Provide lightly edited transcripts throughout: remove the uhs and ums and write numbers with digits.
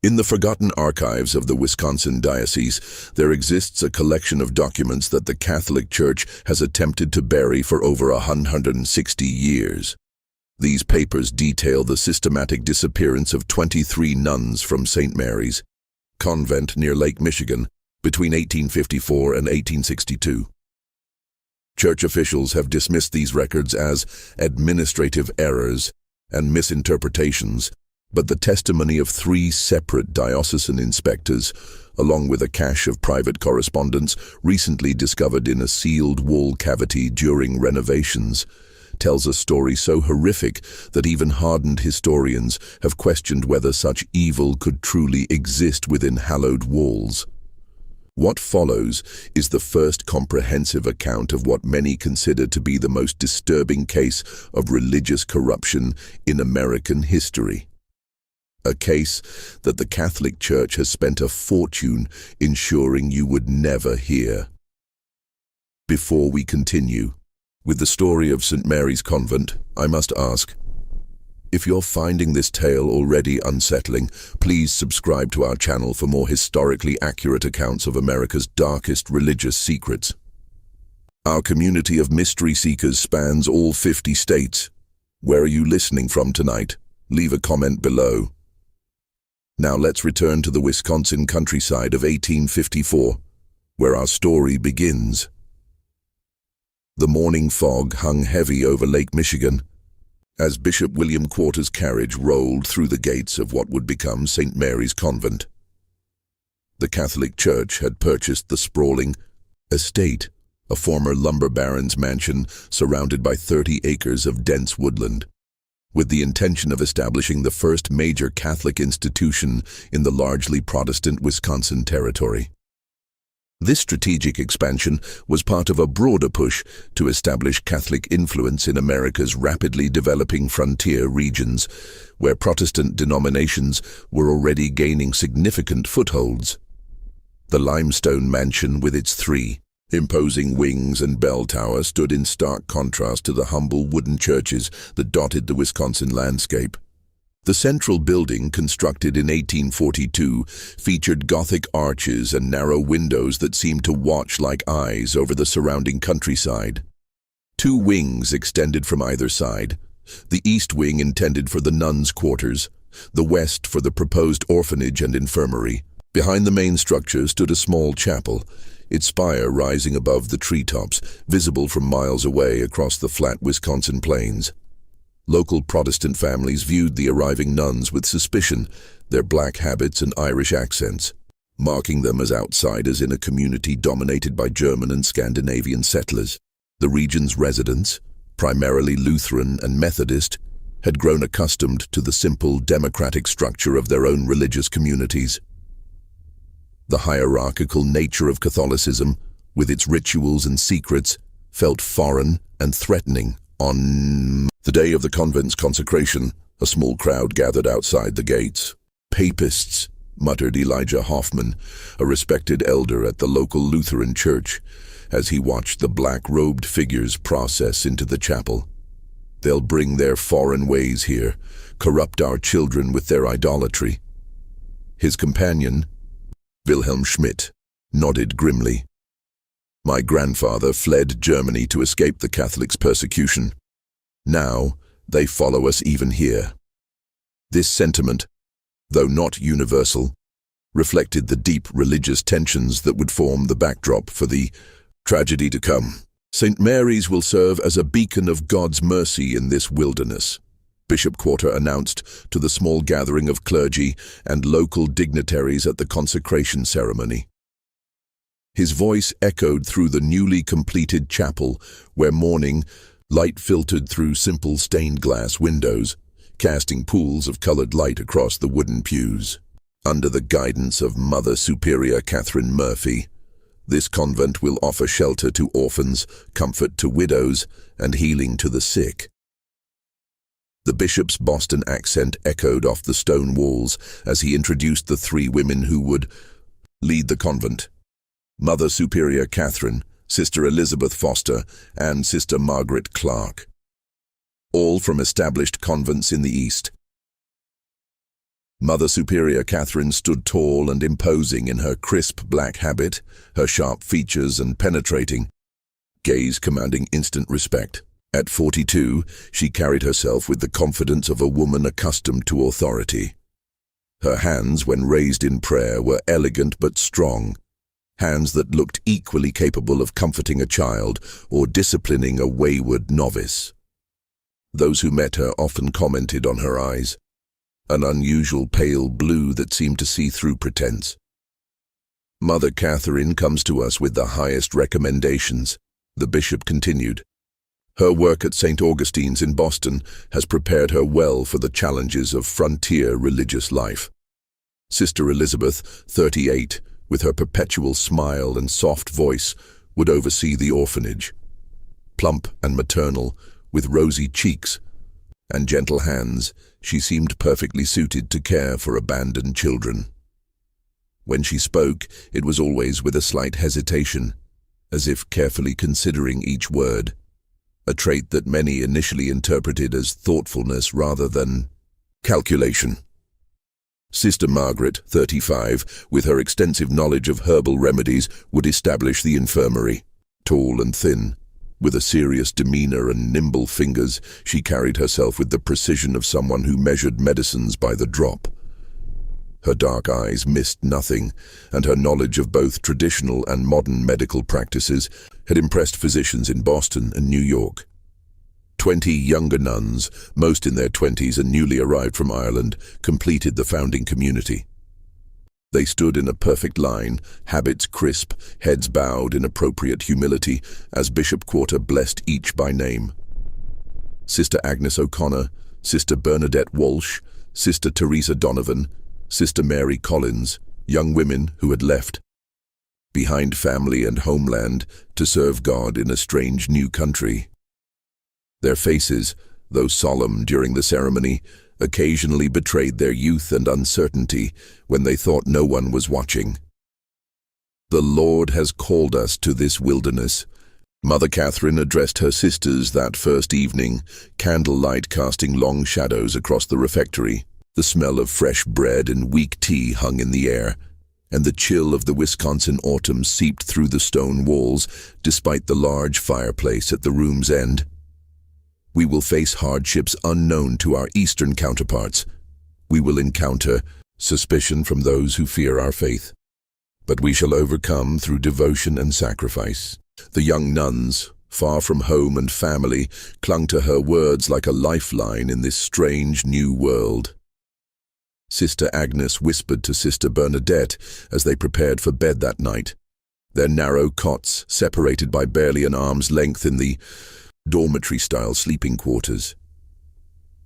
In the forgotten archives of the Wisconsin Diocese, there exists a collection of documents that the Catholic Church has attempted to bury for over 160 years. These papers detail the systematic disappearance of 23 nuns from St. Mary's Convent near Lake Michigan between 1854 and 1862. Church officials have dismissed these records as administrative errors and misinterpretations, but the testimony of 3 separate diocesan inspectors, along with a cache of private correspondence recently discovered in a sealed wall cavity during renovations, tells a story so horrific that even hardened historians have questioned whether such evil could truly exist within hallowed walls. What follows is the first comprehensive account of what many consider to be the most disturbing case of religious corruption in American history. A case that the Catholic Church has spent a fortune ensuring you would never hear. Before we continue with the story of St. Mary's Convent, I must ask, if you're finding this tale already unsettling, please subscribe to our channel for more historically accurate accounts of America's darkest religious secrets. Our community of mystery seekers spans all 50 states. Where are you listening from tonight? Leave a comment below. Now let's return to the Wisconsin countryside of 1854, where our story begins. The morning fog hung heavy over Lake Michigan as Bishop William Quarter's carriage rolled through the gates of what would become St. Mary's Convent. The Catholic Church had purchased the sprawling estate, a former lumber baron's mansion surrounded by 30 acres of dense woodland, with the intention of establishing the first major Catholic institution in the largely Protestant Wisconsin territory. This strategic expansion was part of a broader push to establish Catholic influence in America's rapidly developing frontier regions, where Protestant denominations were already gaining significant footholds. The limestone mansion with its 3 imposing wings and bell tower stood in stark contrast to the humble wooden churches that dotted the Wisconsin landscape. The central building, constructed in 1842, featured Gothic arches and narrow windows that seemed to watch like eyes over the surrounding countryside. 2 wings extended from either side, the east wing intended for the nuns' quarters, the west for the proposed orphanage and infirmary. Behind the main structure stood a small chapel, its spire rising above the treetops, visible from miles away across the flat Wisconsin plains. Local Protestant families viewed the arriving nuns with suspicion, their black habits and Irish accents, marking them as outsiders in a community dominated by German and Scandinavian settlers. The region's residents, primarily Lutheran and Methodist, had grown accustomed to the simple democratic structure of their own religious communities. The hierarchical nature of Catholicism, with its rituals and secrets, felt foreign and threatening. On the day of the convent's consecration, a small crowd gathered outside the gates. "Papists," muttered Elijah Hoffman, a respected elder at the local Lutheran church, as he watched the black-robed figures process into the chapel. "They'll bring their foreign ways here, corrupt our children with their idolatry." His companion, Wilhelm Schmidt, nodded grimly. "My grandfather fled Germany to escape the Catholics' persecution. Now, they follow us even here." This sentiment, though not universal, reflected the deep religious tensions that would form the backdrop for the tragedy to come. "St. Mary's will serve as a beacon of God's mercy in this wilderness," Bishop Quarter announced to the small gathering of clergy and local dignitaries at the consecration ceremony. His voice echoed through the newly completed chapel, where morning light filtered through simple stained glass windows, casting pools of colored light across the wooden pews. Under the guidance of Mother Superior Catherine Murphy, this convent will offer shelter to orphans, comfort to widows, and healing to the sick. The bishop's Boston accent echoed off the stone walls as he introduced the 3 women who would lead the convent: Mother Superior Catherine, Sister Elizabeth Foster, and Sister Margaret Clark, all from established convents in the East. Mother Superior Catherine stood tall and imposing in her crisp black habit, her sharp features and penetrating gaze commanding instant respect. At 42, she carried herself with the confidence of a woman accustomed to authority. Her hands, when raised in prayer, were elegant but strong, hands that looked equally capable of comforting a child or disciplining a wayward novice. Those who met her often commented on her eyes, an unusual pale blue that seemed to see through pretense. Mother Catherine comes to us with the highest recommendations, the bishop continued. Her work at St. Augustine's in Boston has prepared her well for the challenges of frontier religious life. Sister Elizabeth, 38, with her perpetual smile and soft voice, would oversee the orphanage. Plump and maternal, with rosy cheeks and gentle hands, she seemed perfectly suited to care for abandoned children. When she spoke, it was always with a slight hesitation, as if carefully considering each word, a trait that many initially interpreted as thoughtfulness rather than calculation. Sister Margaret, 35, with her extensive knowledge of herbal remedies, would establish the infirmary. Tall and thin, with a serious demeanor and nimble fingers, she carried herself with the precision of someone who measured medicines by the drop. Her dark eyes missed nothing, and her knowledge of both traditional and modern medical practices had impressed physicians in Boston and New York. 20 younger nuns, most in their 20s and newly arrived from Ireland, completed the founding community. They stood in a perfect line, habits crisp, heads bowed in appropriate humility, as Bishop Quarter blessed each by name. Sister Agnes O'Connor, Sister Bernadette Walsh, Sister Teresa Donovan, Sister Mary Collins, young women who had left behind family and homeland to serve God in a strange new country. Their faces, though solemn during the ceremony, occasionally betrayed their youth and uncertainty when they thought no one was watching. "The Lord has called us to this wilderness," Mother Catherine addressed her sisters that first evening, candlelight casting long shadows across the refectory. The smell of fresh bread and weak tea hung in the air, and the chill of the Wisconsin autumn seeped through the stone walls despite the large fireplace at the room's end. "We will face hardships unknown to our Eastern counterparts. We will encounter suspicion from those who fear our faith. But we shall overcome through devotion and sacrifice." The young nuns, far from home and family, clung to her words like a lifeline in this strange new world. Sister Agnes whispered to Sister Bernadette as they prepared for bed that night, their narrow cots separated by barely an arm's length in the dormitory-style sleeping quarters.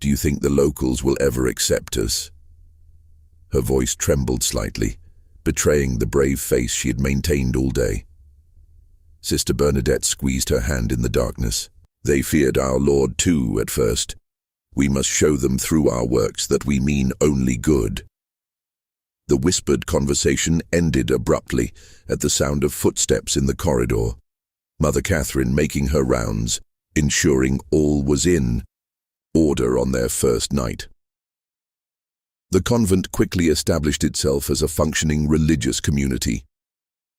"Do you think the locals will ever accept us?" Her voice trembled slightly, betraying the brave face she had maintained all day. Sister Bernadette squeezed her hand in the darkness. "They feared our Lord too at first. We must show them through our works that we mean only good." The whispered conversation ended abruptly at the sound of footsteps in the corridor, Mother Catherine making her rounds, ensuring all was in order on their first night. The convent quickly established itself as a functioning religious community.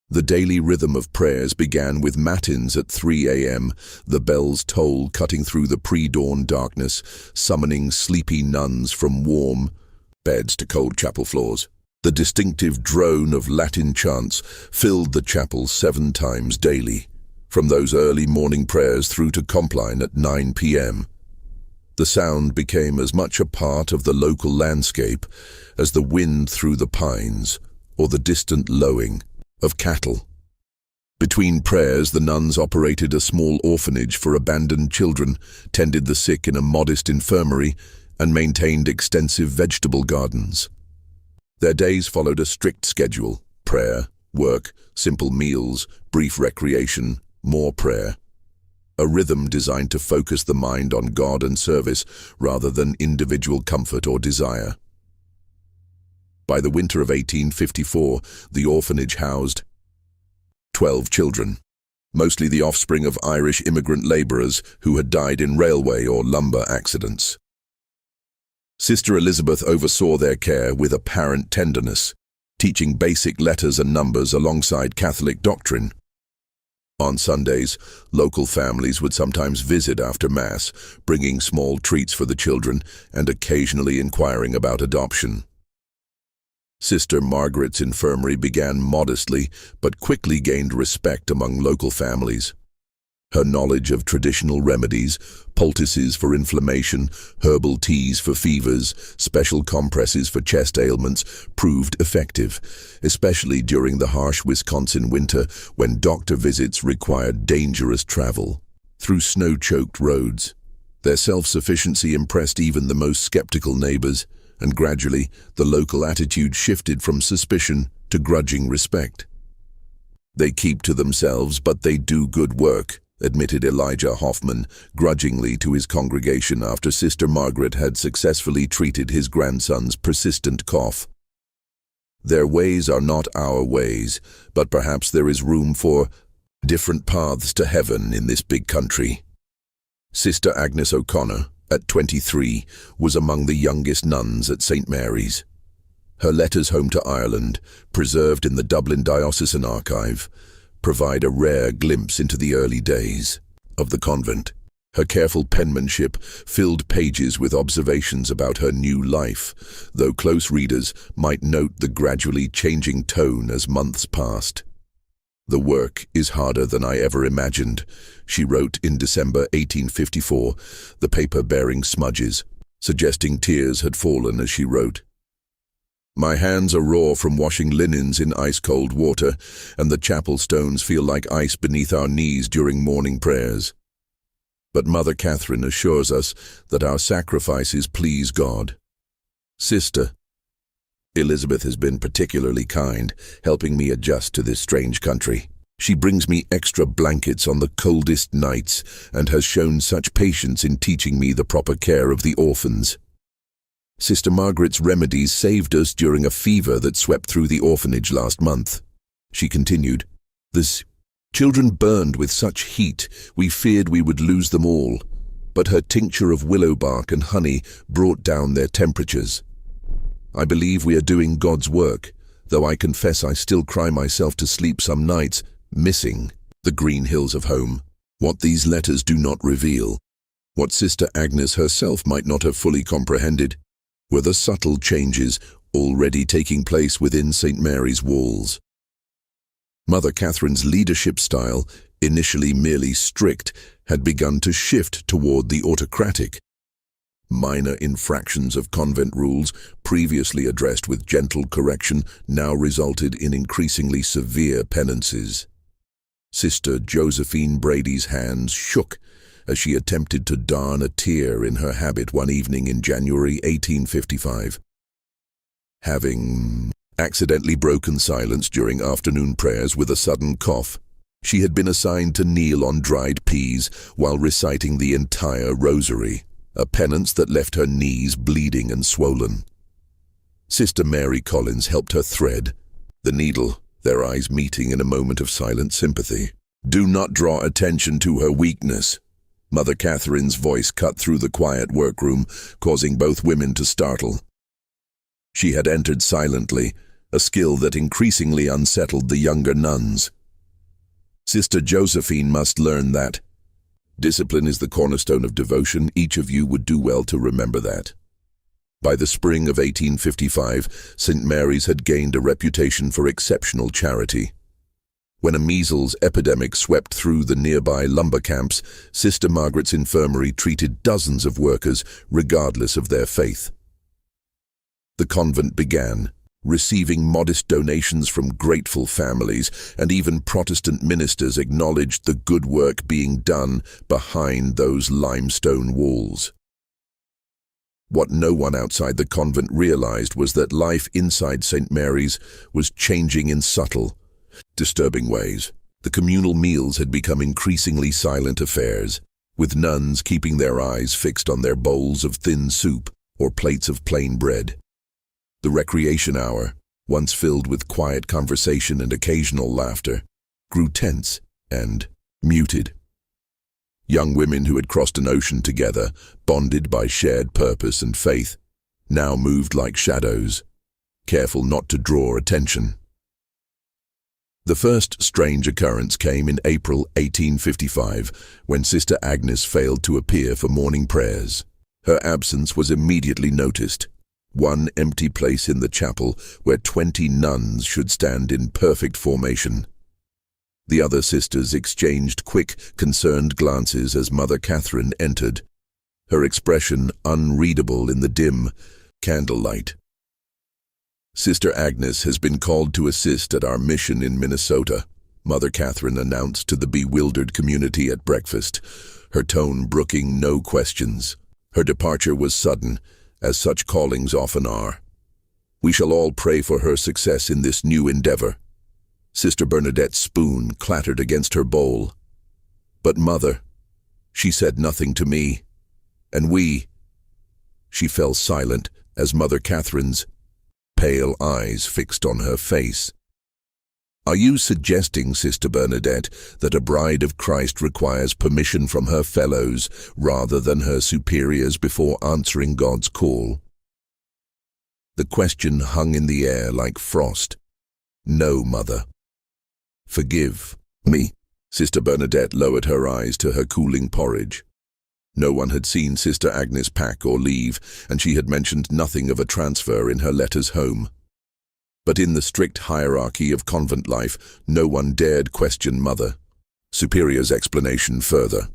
The daily rhythm of prayers began with matins at 3 a.m., the bells toll cutting through the pre-dawn darkness, summoning sleepy nuns from warm beds to cold chapel floors. The distinctive drone of Latin chants filled the chapel 7 times daily, from those early morning prayers through to Compline at 9 p.m. The sound became as much a part of the local landscape as the wind through the pines or the distant lowing of cattle. Between prayers, the nuns operated a small orphanage for abandoned children, tended the sick in a modest infirmary, and maintained extensive vegetable gardens. Their days followed a strict schedule: prayer, work, simple meals, brief recreation, more prayer. A rhythm designed to focus the mind on God and service rather than individual comfort or desire. By the winter of 1854, the orphanage housed 12 children, mostly the offspring of Irish immigrant laborers who had died in railway or lumber accidents. Sister Elizabeth oversaw their care with apparent tenderness, teaching basic letters and numbers alongside Catholic doctrine. On Sundays, local families would sometimes visit after Mass, bringing small treats for the children and occasionally inquiring about adoption. Sister Margaret's infirmary began modestly but quickly gained respect among local families. Her knowledge of traditional remedies, poultices for inflammation, herbal teas for fevers, special compresses for chest ailments, proved effective, especially during the harsh Wisconsin winter when doctor visits required dangerous travel through snow-choked roads. Their self-sufficiency impressed even the most skeptical neighbors, and gradually the local attitude shifted from suspicion to grudging respect. "They keep to themselves, but they do good work," admitted Elijah Hoffman grudgingly to his congregation after Sister Margaret had successfully treated his grandson's persistent cough. "Their ways are not our ways, but perhaps there is room for different paths to heaven in this big country." Sister Agnes O'Connor, at 23, was among the youngest nuns at St. Mary's. Her letters home to Ireland, preserved in the Dublin Diocesan Archive, provide a rare glimpse into the early days of the convent. Her careful penmanship filled pages with observations about her new life, though close readers might note the gradually changing tone as months passed. "The work is harder than I ever imagined," she wrote in December 1854, the paper bearing smudges, suggesting tears had fallen as she wrote. "My hands are raw from washing linens in ice-cold water, and the chapel stones feel like ice beneath our knees during morning prayers. But Mother Catherine assures us that our sacrifices please God. Sister Elizabeth has been particularly kind, helping me adjust to this strange country. She brings me extra blankets on the coldest nights and has shown such patience in teaching me the proper care of the orphans. Sister Margaret's remedies saved us during a fever that swept through the orphanage last month." She continued, "The children burned with such heat we feared we would lose them all, but her tincture of willow bark and honey brought down their temperatures. I believe we are doing God's work, though I confess I still cry myself to sleep some nights, missing the green hills of home." What these letters do not reveal, what Sister Agnes herself might not have fully comprehended, were the subtle changes already taking place within St. Mary's walls. Mother Catherine's leadership style, initially merely strict, had begun to shift toward the autocratic. Minor infractions of convent rules, previously addressed with gentle correction, now resulted in increasingly severe penances. Sister Josephine Brady's hands shook as she attempted to darn a tear in her habit one evening in January 1855. Having accidentally broken silence during afternoon prayers with a sudden cough, she had been assigned to kneel on dried peas while reciting the entire rosary, a penance that left her knees bleeding and swollen. Sister Mary Collins helped her thread the needle, their eyes meeting in a moment of silent sympathy. "Do not draw attention to her weakness." Mother Catherine's voice cut through the quiet workroom, causing both women to startle. She had entered silently, a skill that increasingly unsettled the younger nuns. "Sister Josephine must learn that. Discipline is the cornerstone of devotion. Each of you would do well to remember that." By the spring of 1855, St. Mary's had gained a reputation for exceptional charity. When a measles epidemic swept through the nearby lumber camps, Sister Margaret's infirmary treated dozens of workers regardless of their faith. The convent began, receiving modest donations from grateful families, and even Protestant ministers acknowledged the good work being done behind those limestone walls. What no one outside the convent realized was that life inside St. Mary's was changing in subtle, disturbing ways. The communal meals had become increasingly silent affairs, with nuns keeping their eyes fixed on their bowls of thin soup or plates of plain bread. The recreation hour, once filled with quiet conversation and occasional laughter, grew tense and muted. Young women who had crossed an ocean together, bonded by shared purpose and faith, now moved like shadows, careful not to draw attention. The first strange occurrence came in April 1855, when Sister Agnes failed to appear for morning prayers. Her absence was immediately noticed. One empty place in the chapel where 20 nuns should stand in perfect formation. The other sisters exchanged quick, concerned glances as Mother Catherine entered, her expression unreadable in the dim candlelight. "Sister Agnes has been called to assist at our mission in Minnesota," Mother Catherine announced to the bewildered community at breakfast, her tone brooking no questions. Her departure was sudden, as such callings often are. "We shall all pray for her success in this new endeavor." Sister Bernadette's spoon clattered against her bowl. "But Mother, she said nothing to me. And we—" She fell silent as Mother Catherine's pale eyes fixed on her face. "Are you suggesting, Sister Bernadette, that a bride of Christ requires permission from her fellows rather than her superiors before answering God's call?" The question hung in the air like frost. "No, Mother." "Forgive me." Sister Bernadette lowered her eyes to her cooling porridge. No one had seen Sister Agnes pack or leave, and she had mentioned nothing of a transfer in her letters home. But in the strict hierarchy of convent life, no one dared question Mother Superior's explanation further.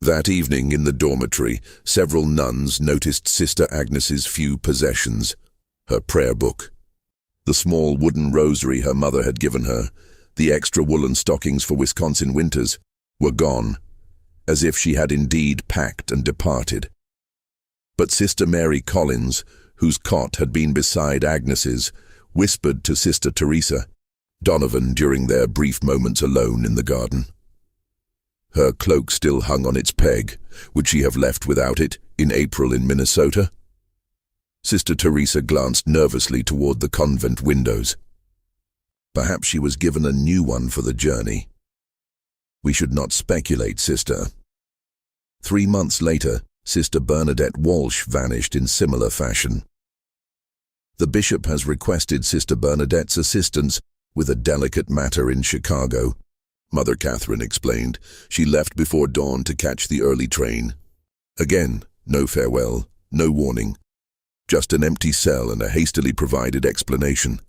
That evening in the dormitory, several nuns noticed Sister Agnes's few possessions: her prayer book, the small wooden rosary her mother had given her, the extra woolen stockings for Wisconsin winters, were gone, as if she had indeed packed and departed. But Sister Mary Collins, whose cot had been beside Agnes's, whispered to Sister Teresa Donovan during their brief moments alone in the garden. Her cloak still hung on its peg. Would she have left without it in April in Minnesota? Sister Teresa glanced nervously toward the convent windows. Perhaps she was given a new one for the journey. "We should not speculate, Sister." 3 months later, Sister Bernadette Walsh vanished in similar fashion. "The bishop has requested Sister Bernadette's assistance with a delicate matter in Chicago," Mother Catherine explained. "She left before dawn to catch the early train." Again, no farewell, no warning. Just an empty cell and a hastily provided explanation.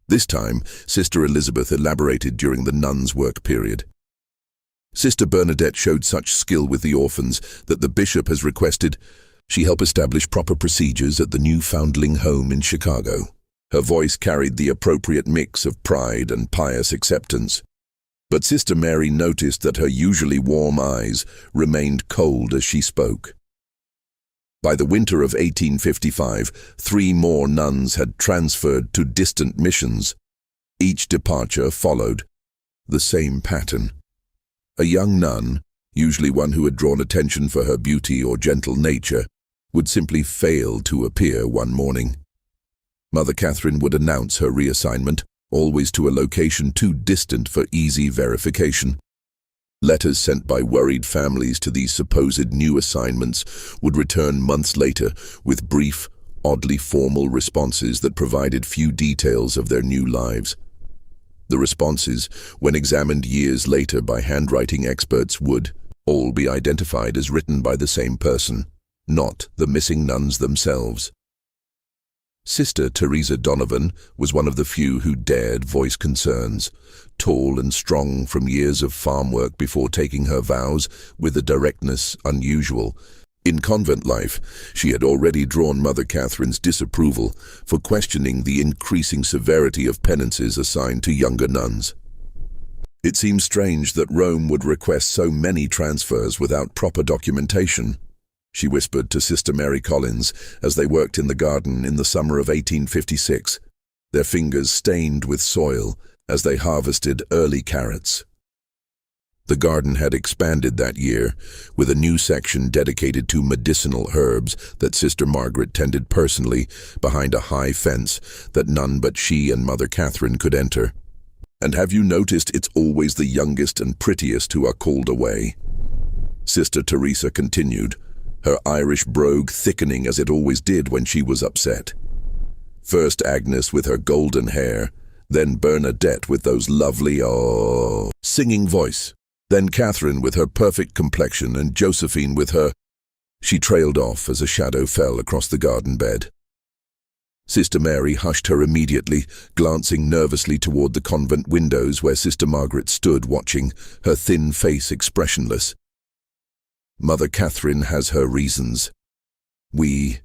This time, Sister Elizabeth elaborated during the nuns' work period. "Sister Bernadette showed such skill with the orphans that the bishop has requested she help establish proper procedures at the new foundling home in Chicago." Her voice carried the appropriate mix of pride and pious acceptance. But Sister Mary noticed that her usually warm eyes remained cold as she spoke. By the winter of 1855, 3 more nuns had transferred to distant missions. Each departure followed the same pattern. A young nun, usually one who had drawn attention for her beauty or gentle nature, would simply fail to appear one morning. Mother Catherine would announce her reassignment, always to a location too distant for easy verification. Letters sent by worried families to these supposed new assignments would return months later with brief, oddly formal responses that provided few details of their new lives. The responses, when examined years later by handwriting experts, would all be identified as written by the same person, not the missing nuns themselves. Sister Teresa Donovan was one of the few who dared voice concerns, tall and strong from years of farm work before taking her vows with a directness unusual. In convent life, she had already drawn Mother Catherine's disapproval for questioning the increasing severity of penances assigned to younger nuns. It seems strange that Rome would request so many transfers without proper documentation, she whispered to Sister Mary Collins as they worked in the garden in the summer of 1856, their fingers stained with soil as they harvested early carrots. The garden had expanded that year, with a new section dedicated to medicinal herbs that Sister Margaret tended personally behind a high fence that none but she and Mother Catherine could enter. "And have you noticed it's always the youngest and prettiest who are called away?" Sister Teresa continued, her Irish brogue thickening as it always did when she was upset. First Agnes with her golden hair, then Bernadette with those lovely, singing voice, then Catherine with her perfect complexion and Josephine with her... She trailed off as a shadow fell across the garden bed. Sister Mary hushed her immediately, glancing nervously toward the convent windows where Sister Margaret stood watching, her thin face expressionless. Mother Catherine has her reasons. We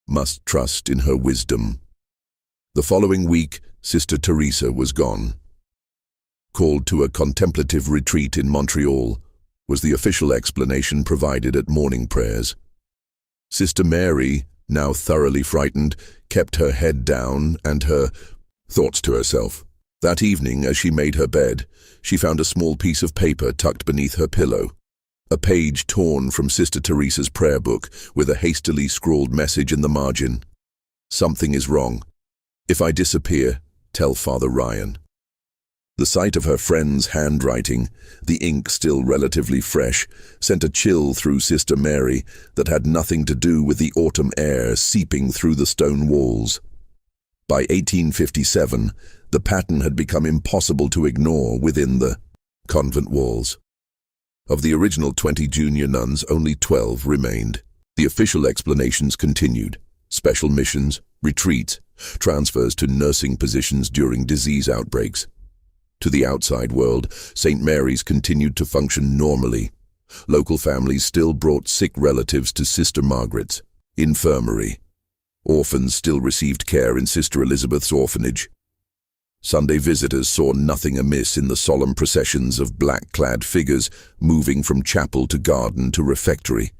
must trust in her wisdom. The following week, Sister Teresa was gone. Called to a contemplative retreat in Montreal, was the official explanation provided at morning prayers. Sister Mary, now thoroughly frightened, kept her head down and her thoughts to herself. That evening, as she made her bed, she found a small piece of paper tucked beneath her pillow. A page torn from Sister Teresa's prayer book with a hastily scrawled message in the margin. Something is wrong. If I disappear, tell Father Ryan. The sight of her friend's handwriting, the ink still relatively fresh, sent a chill through Sister Mary that had nothing to do with the autumn air seeping through the stone walls. By 1857, the pattern had become impossible to ignore within the convent walls. Of the original 20 junior nuns, only 12 remained. The official explanations continued: special missions, retreats, transfers to nursing positions during disease outbreaks. To the outside world, St. Mary's continued to function normally. Local families still brought sick relatives to Sister Margaret's infirmary. Orphans still received care in Sister Elizabeth's orphanage. Sunday visitors saw nothing amiss in the solemn processions of black-clad figures moving from chapel to garden to refectory.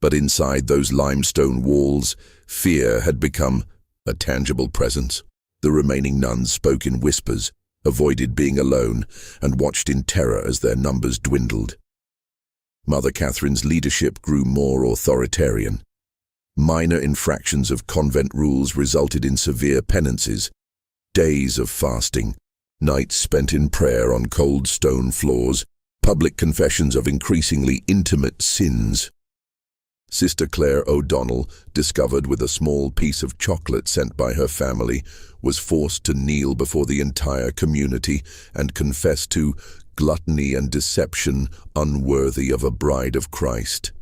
But inside those limestone walls, fear had become a tangible presence. The remaining nuns spoke in whispers, avoided being alone, and watched in terror as their numbers dwindled. Mother Catherine's leadership grew more authoritarian. Minor infractions of convent rules resulted in severe penances, days of fasting, nights spent in prayer on cold stone floors, public confessions of increasingly intimate sins. Sister Claire O'Donnell, discovered with a small piece of chocolate sent by her family, was forced to kneel before the entire community and confess to gluttony and deception unworthy of a bride of Christ.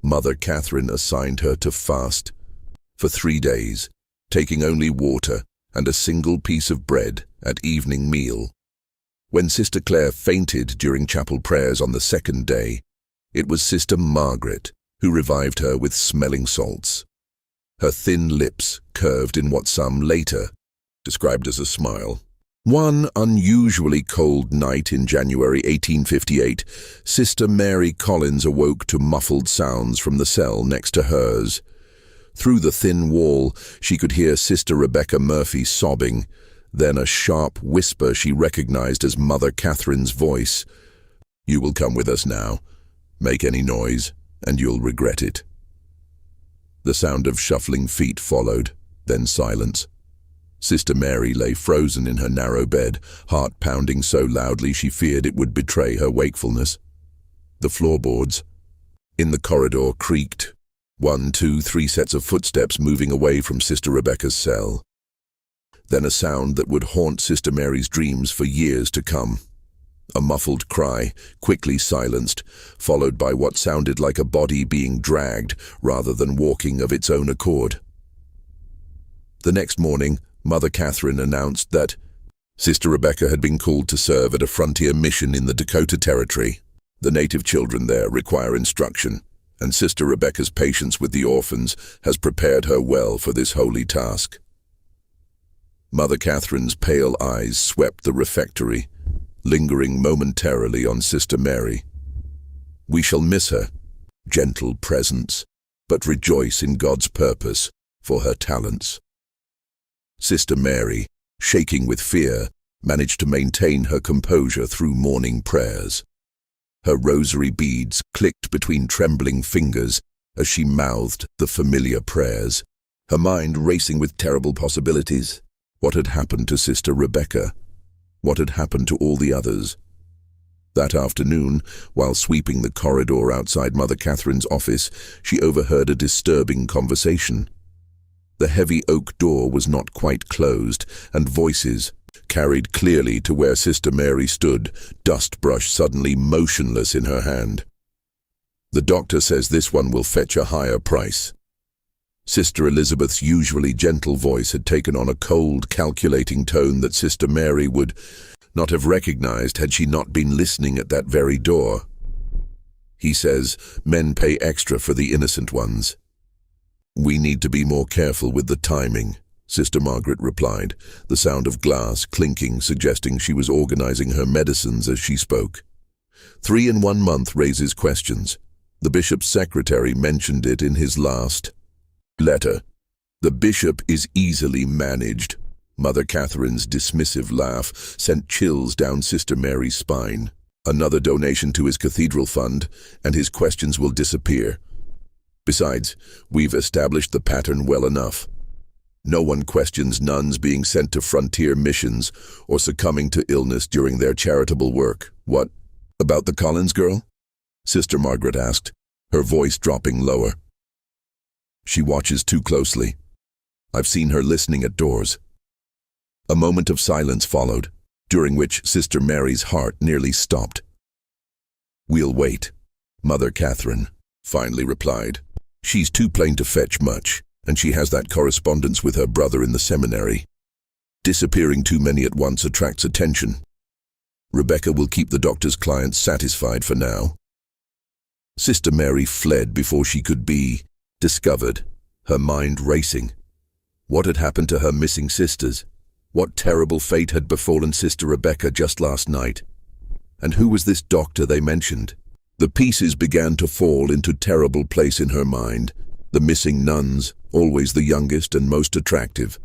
Mother Catherine assigned her to fast for 3 days, taking only water and a single piece of bread at evening meal. When Sister Claire fainted during chapel prayers on the second day, it was Sister Margaret who revived her with smelling salts. Her thin lips curved in what some later described as a smile. One unusually cold night in January 1858, Sister Mary Collins awoke to muffled sounds from the cell next to hers. Through the thin wall, she could hear Sister Rebecca Murphy sobbing, then a sharp whisper she recognized as Mother Catherine's voice. "You will come with us now. Make any noise, and you'll regret it." The sound of shuffling feet followed, then silence. Sister Mary lay frozen in her narrow bed, heart pounding so loudly she feared it would betray her wakefulness. The floorboards in the corridor creaked, 1, 2, 3 sets of footsteps moving away from Sister Rebecca's cell. Then a sound that would haunt Sister Mary's dreams for years to come. A muffled cry, quickly silenced, followed by what sounded like a body being dragged rather than walking of its own accord. The next morning, Mother Catherine announced that Sister Rebecca had been called to serve at a frontier mission in the Dakota Territory. The native children there require instruction, and Sister Rebecca's patience with the orphans has prepared her well for this holy task. Mother Catherine's pale eyes swept the refectory, lingering momentarily on Sister Mary. We shall miss her gentle presence, but rejoice in God's purpose for her talents. Sister Mary, shaking with fear, managed to maintain her composure through morning prayers. Her rosary beads clicked between trembling fingers as she mouthed the familiar prayers, her mind racing with terrible possibilities. What had happened to Sister Rebecca? What had happened to all the others? That afternoon, while sweeping the corridor outside Mother Catherine's office, she overheard a disturbing conversation. The heavy oak door was not quite closed, and voices carried clearly to where Sister Mary stood, dust brush suddenly motionless in her hand. "The doctor says this one will fetch a higher price." Sister Elizabeth's usually gentle voice had taken on a cold, calculating tone that Sister Mary would not have recognized had she not been listening at that very door. "He says men pay extra for the innocent ones." "We need to be more careful with the timing," Sister Margaret replied, the sound of glass clinking suggesting she was organizing her medicines as she spoke. 3 in 1 month raises questions. The bishop's secretary mentioned it in his last letter. "The bishop is easily managed." Mother Catherine's dismissive laugh sent chills down Sister Mary's spine. "Another donation to his cathedral fund, and his questions will disappear. Besides, we've established the pattern well enough. No one questions nuns being sent to frontier missions or succumbing to illness during their charitable work." "What about the Collins girl?" Sister Margaret asked, her voice dropping lower. "She watches too closely. I've seen her listening at doors." A moment of silence followed, during which Sister Mary's heart nearly stopped. "We'll wait," Mother Catherine finally replied. "She's too plain to fetch much, and she has that correspondence with her brother in the seminary. Disappearing too many at once attracts attention. Rebecca will keep the doctor's clients satisfied for now." Sister Mary fled before she could be discovered, her mind racing. What had happened to her missing sisters? What terrible fate had befallen Sister Rebecca just last night? And who was this doctor they mentioned? The pieces began to fall into terrible place in her mind. The missing nuns, always the youngest and most attractive.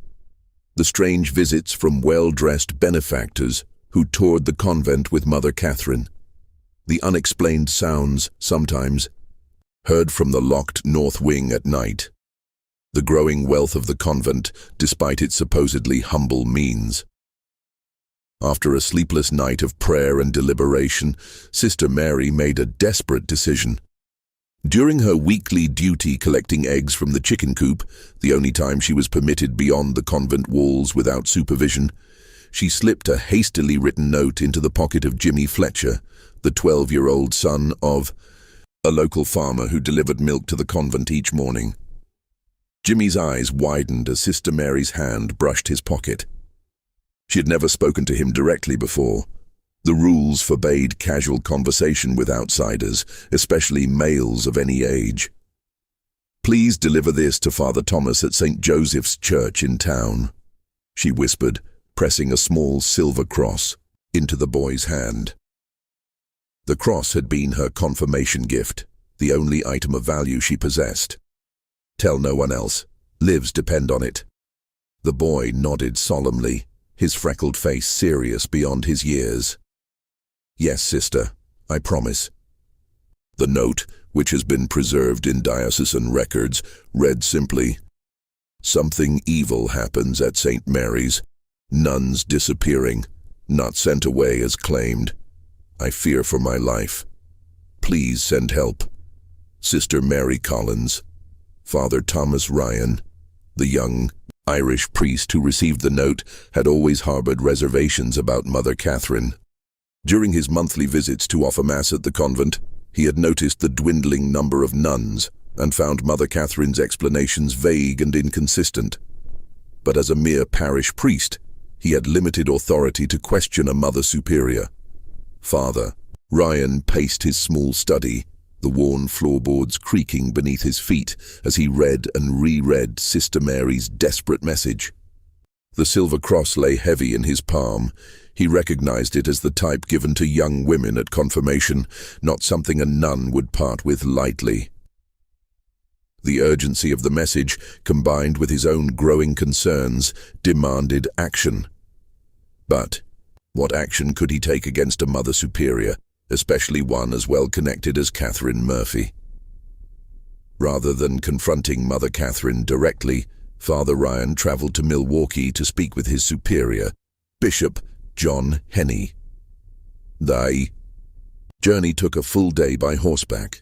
The strange visits from well-dressed benefactors who toured the convent with Mother Catherine. The unexplained sounds, sometimes, heard from the locked north wing at night. The growing wealth of the convent, despite its supposedly humble means. After a sleepless night of prayer and deliberation, Sister Mary made a desperate decision. During her weekly duty collecting eggs from the chicken coop, the only time she was permitted beyond the convent walls without supervision, she slipped a hastily written note into the pocket of Jimmy Fletcher, the 12-year-old son of a local farmer who delivered milk to the convent each morning. Jimmy's eyes widened as Sister Mary's hand brushed his pocket. She had never spoken to him directly before. The rules forbade casual conversation with outsiders, especially males of any age. "Please deliver this to Father Thomas at St. Joseph's Church in town," she whispered, pressing a small silver cross into the boy's hand. The cross had been her confirmation gift, the only item of value she possessed. "Tell no one else. Lives depend on it." The boy nodded solemnly, his freckled face serious beyond his years. "Yes, sister, I promise." The note, which has been preserved in diocesan records, read simply, "Something evil happens at St. Mary's. Nuns disappearing, not sent away as claimed. I fear for my life. Please send help. Sister Mary Collins." Father Thomas Ryan, the young Irish priest who received the note, had always harbored reservations about Mother Catherine. During his monthly visits to offer Mass at the convent, he had noticed the dwindling number of nuns and found Mother Catherine's explanations vague and inconsistent. But as a mere parish priest, he had limited authority to question a Mother Superior. Father Ryan paced his small study, the worn floorboards creaking beneath his feet as he read and reread Sister Mary's desperate message. The silver cross lay heavy in his palm. He recognized it as the type given to young women at confirmation, not something a nun would part with lightly. The urgency of the message, combined with his own growing concerns, demanded action. But what action could he take against a Mother Superior, especially one as well connected as Catherine Murphy? Rather than confronting Mother Catherine directly, Father Ryan traveled to Milwaukee to speak with his superior, Bishop John Henney. Journey took a full day by horseback,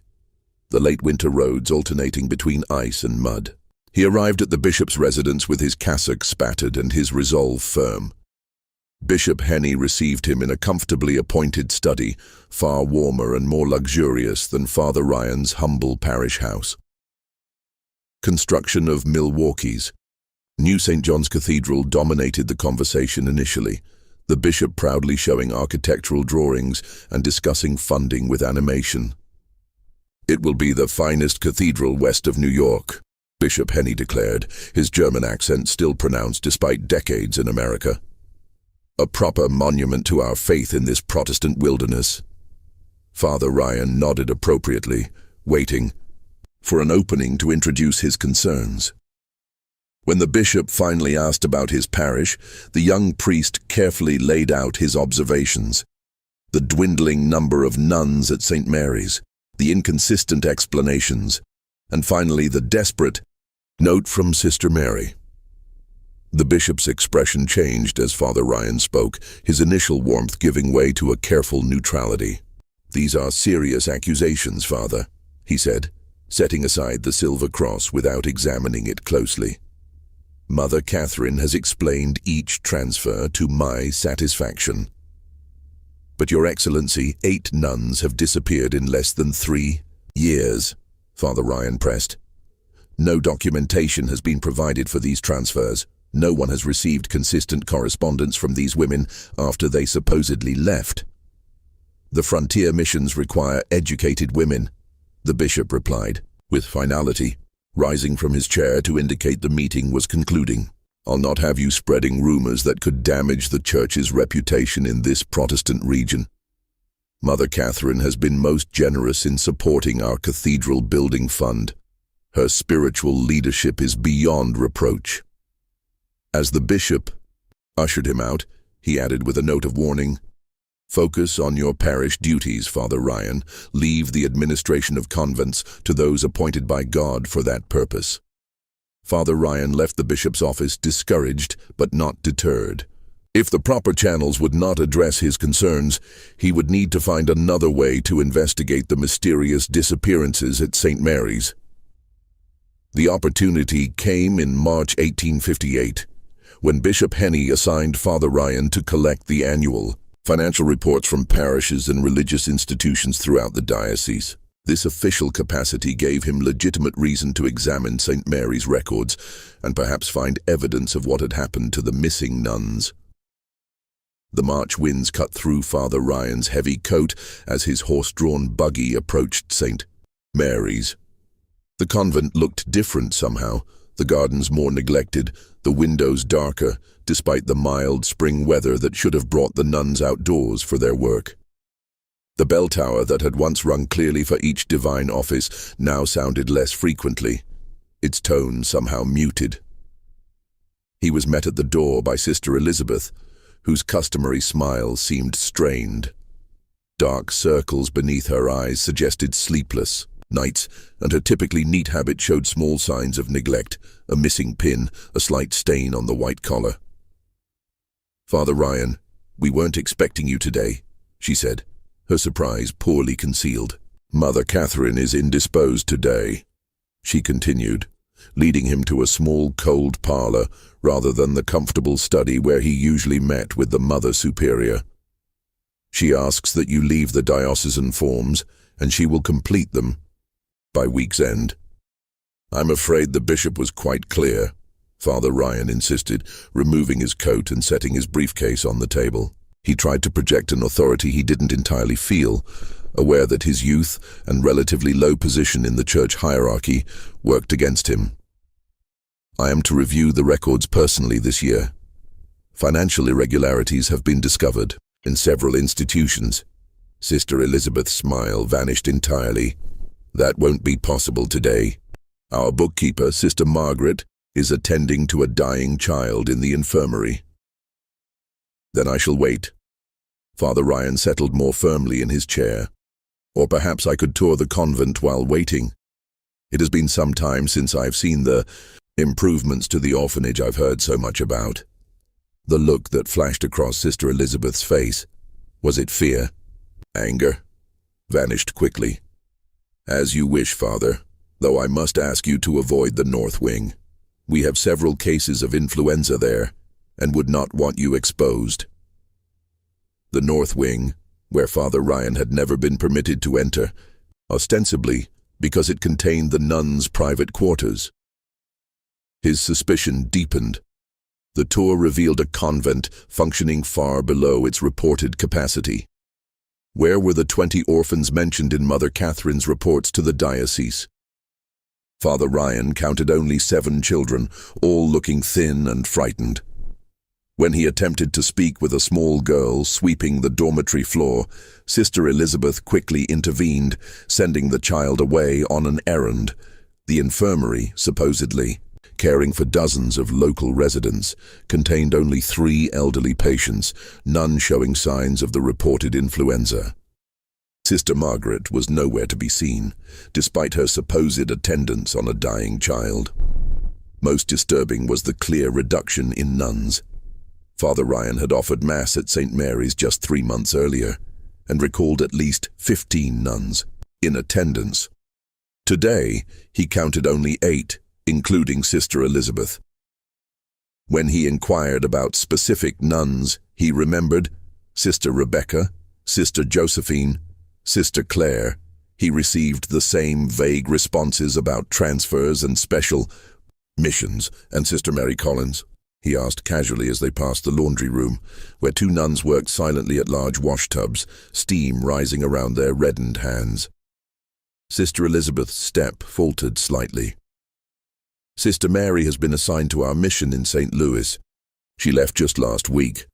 the late winter roads alternating between ice and mud. He arrived at the bishop's residence with his cassock spattered and his resolve firm. Bishop Henny received him in a comfortably appointed study, far warmer and more luxurious than Father Ryan's humble parish house. Construction of Milwaukee's New St. John's Cathedral dominated the conversation initially, the bishop proudly showing architectural drawings and discussing funding with animation. "It will be the finest cathedral west of New York," Bishop Henny declared, his German accent still pronounced despite decades in America. "A proper monument to our faith in this Protestant wilderness." Father Ryan nodded appropriately, waiting for an opening to introduce his concerns. When the bishop finally asked about his parish, the young priest carefully laid out his observations. The dwindling number of nuns at St. Mary's, the inconsistent explanations, and finally the desperate note from Sister Mary. The bishop's expression changed as Father Ryan spoke, his initial warmth giving way to a careful neutrality. "These are serious accusations, Father," he said, setting aside the silver cross without examining it closely. "Mother Catherine has explained each transfer to my satisfaction. But Your Excellency, 8 nuns have disappeared in less than 3 years, Father Ryan pressed. "No documentation has been provided for these transfers. No one has received consistent correspondence from these women after they supposedly left. The frontier missions require educated women," the bishop replied, with finality, rising from his chair to indicate the meeting was concluding. "I'll not have you spreading rumors that could damage the Church's reputation in this Protestant region. Mother Catherine has been most generous in supporting our cathedral building fund. Her spiritual leadership is beyond reproach." As the bishop ushered him out, he added with a note of warning, "Focus on your parish duties, Father Ryan. Leave the administration of convents to those appointed by God for that purpose." Father Ryan left the bishop's office discouraged but not deterred. If the proper channels would not address his concerns, he would need to find another way to investigate the mysterious disappearances at St. Mary's. The opportunity came in March 1858, when Bishop Henny assigned Father Ryan to collect the annual financial reports from parishes and religious institutions throughout the diocese. This official capacity gave him legitimate reason to examine St. Mary's records and perhaps find evidence of what had happened to the missing nuns. The March winds cut through Father Ryan's heavy coat as his horse-drawn buggy approached St. Mary's. The convent looked different somehow, the gardens more neglected, the windows darker, despite the mild spring weather that should have brought the nuns outdoors for their work. The bell tower that had once rung clearly for each divine office now sounded less frequently, its tone somehow muted. He was met at the door by Sister Elizabeth, whose customary smile seemed strained. Dark circles beneath her eyes suggested sleepless nights, and her typically neat habit showed small signs of neglect, a missing pin, a slight stain on the white collar. "Father Ryan, we weren't expecting you today," she said, her surprise poorly concealed. "Mother Catherine is indisposed today," she continued, leading him to a small cold parlor rather than the comfortable study where he usually met with the Mother Superior. "She asks that you leave the diocesan forms, and she will complete them by week's end." "I'm afraid the bishop was quite clear," Father Ryan insisted, removing his coat and setting his briefcase on the table. He tried to project an authority he didn't entirely feel, aware that his youth and relatively low position in the church hierarchy worked against him. "I am to review the records personally this year. Financial irregularities have been discovered in several institutions." Sister Elizabeth's smile vanished entirely. "That won't be possible today. Our bookkeeper, Sister Margaret, is attending to a dying child in the infirmary." "Then I shall wait." Father Ryan settled more firmly in his chair. "Or perhaps I could tour the convent while waiting. It has been some time since I've seen the improvements to the orphanage I've heard so much about." The look that flashed across Sister Elizabeth's face, was it fear? Anger? vanished quickly. As you wish, Father, though I must ask you to avoid the north wing. We have several cases of influenza there, and would not want you exposed. The north wing, where Father Ryan had never been permitted to enter, ostensibly because it contained the nuns' private quarters. His suspicion deepened. The tour revealed a convent functioning far below its reported capacity. Where were the 20 orphans mentioned in Mother Catherine's reports to the diocese? Father Ryan counted only 7 children, all looking thin and frightened. When he attempted to speak with a small girl sweeping the dormitory floor, Sister Elizabeth quickly intervened, sending the child away on an errand. The infirmary, supposedly caring for dozens of local residents, contained only 3 elderly patients, none showing signs of the reported influenza. Sister Margaret was nowhere to be seen, despite her supposed attendance on a dying child. Most disturbing was the clear reduction in nuns. Father Ryan had offered Mass at St. Mary's just 3 months earlier, and recalled at least 15 nuns in attendance. Today, he counted only 8, including Sister Elizabeth. When he inquired about specific nuns, he remembered Sister Rebecca, Sister Josephine, Sister Claire. He received the same vague responses about transfers and special missions. And Sister Mary Collins? He asked casually as they passed the laundry room, where 2 nuns worked silently at large washtubs, steam rising around their reddened hands. Sister Elizabeth's step faltered slightly. Sister Mary has been assigned to our mission in St. Louis. She left just last week.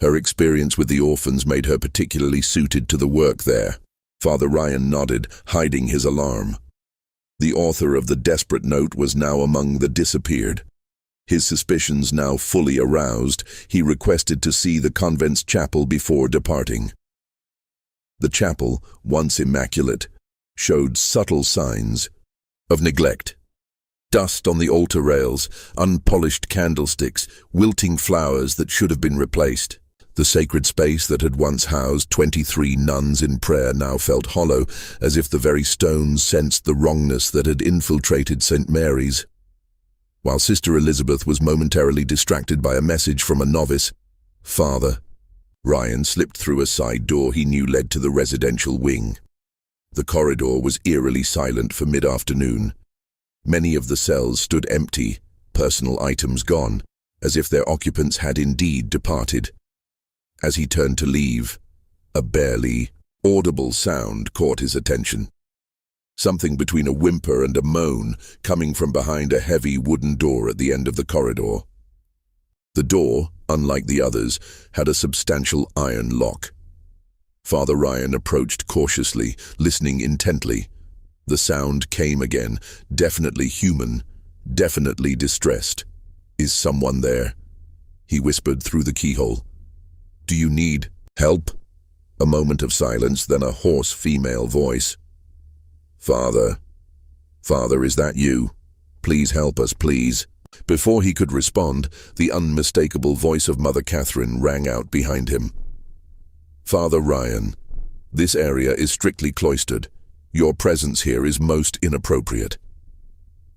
Her experience with the orphans made her particularly suited to the work there. Father Ryan nodded, hiding his alarm. The author of the desperate note was now among the disappeared. His suspicions now fully aroused, he requested to see the convent's chapel before departing. The chapel, once immaculate, showed subtle signs of neglect. Dust on the altar rails, unpolished candlesticks, wilting flowers that should have been replaced. The sacred space that had once housed 23 nuns in prayer now felt hollow, as if the very stones sensed the wrongness that had infiltrated St. Mary's. While Sister Elizabeth was momentarily distracted by a message from a novice, Father Ryan slipped through a side door he knew led to the residential wing. The corridor was eerily silent for mid-afternoon. Many of the cells stood empty, personal items gone, as if their occupants had indeed departed. As he turned to leave, a barely audible sound caught his attention. Something between a whimper and a moan coming from behind a heavy wooden door at the end of the corridor. The door, unlike the others, had a substantial iron lock. Father Ryan approached cautiously, listening intently. The sound came again, definitely human, definitely distressed. Is someone there? He whispered through the keyhole. Do you need help? A moment of silence, then a hoarse female voice. Father, is that you? Please help us, please. Before he could respond, the unmistakable voice of Mother Catherine rang out behind him. Father Ryan, this area is strictly cloistered. Your presence here is most inappropriate.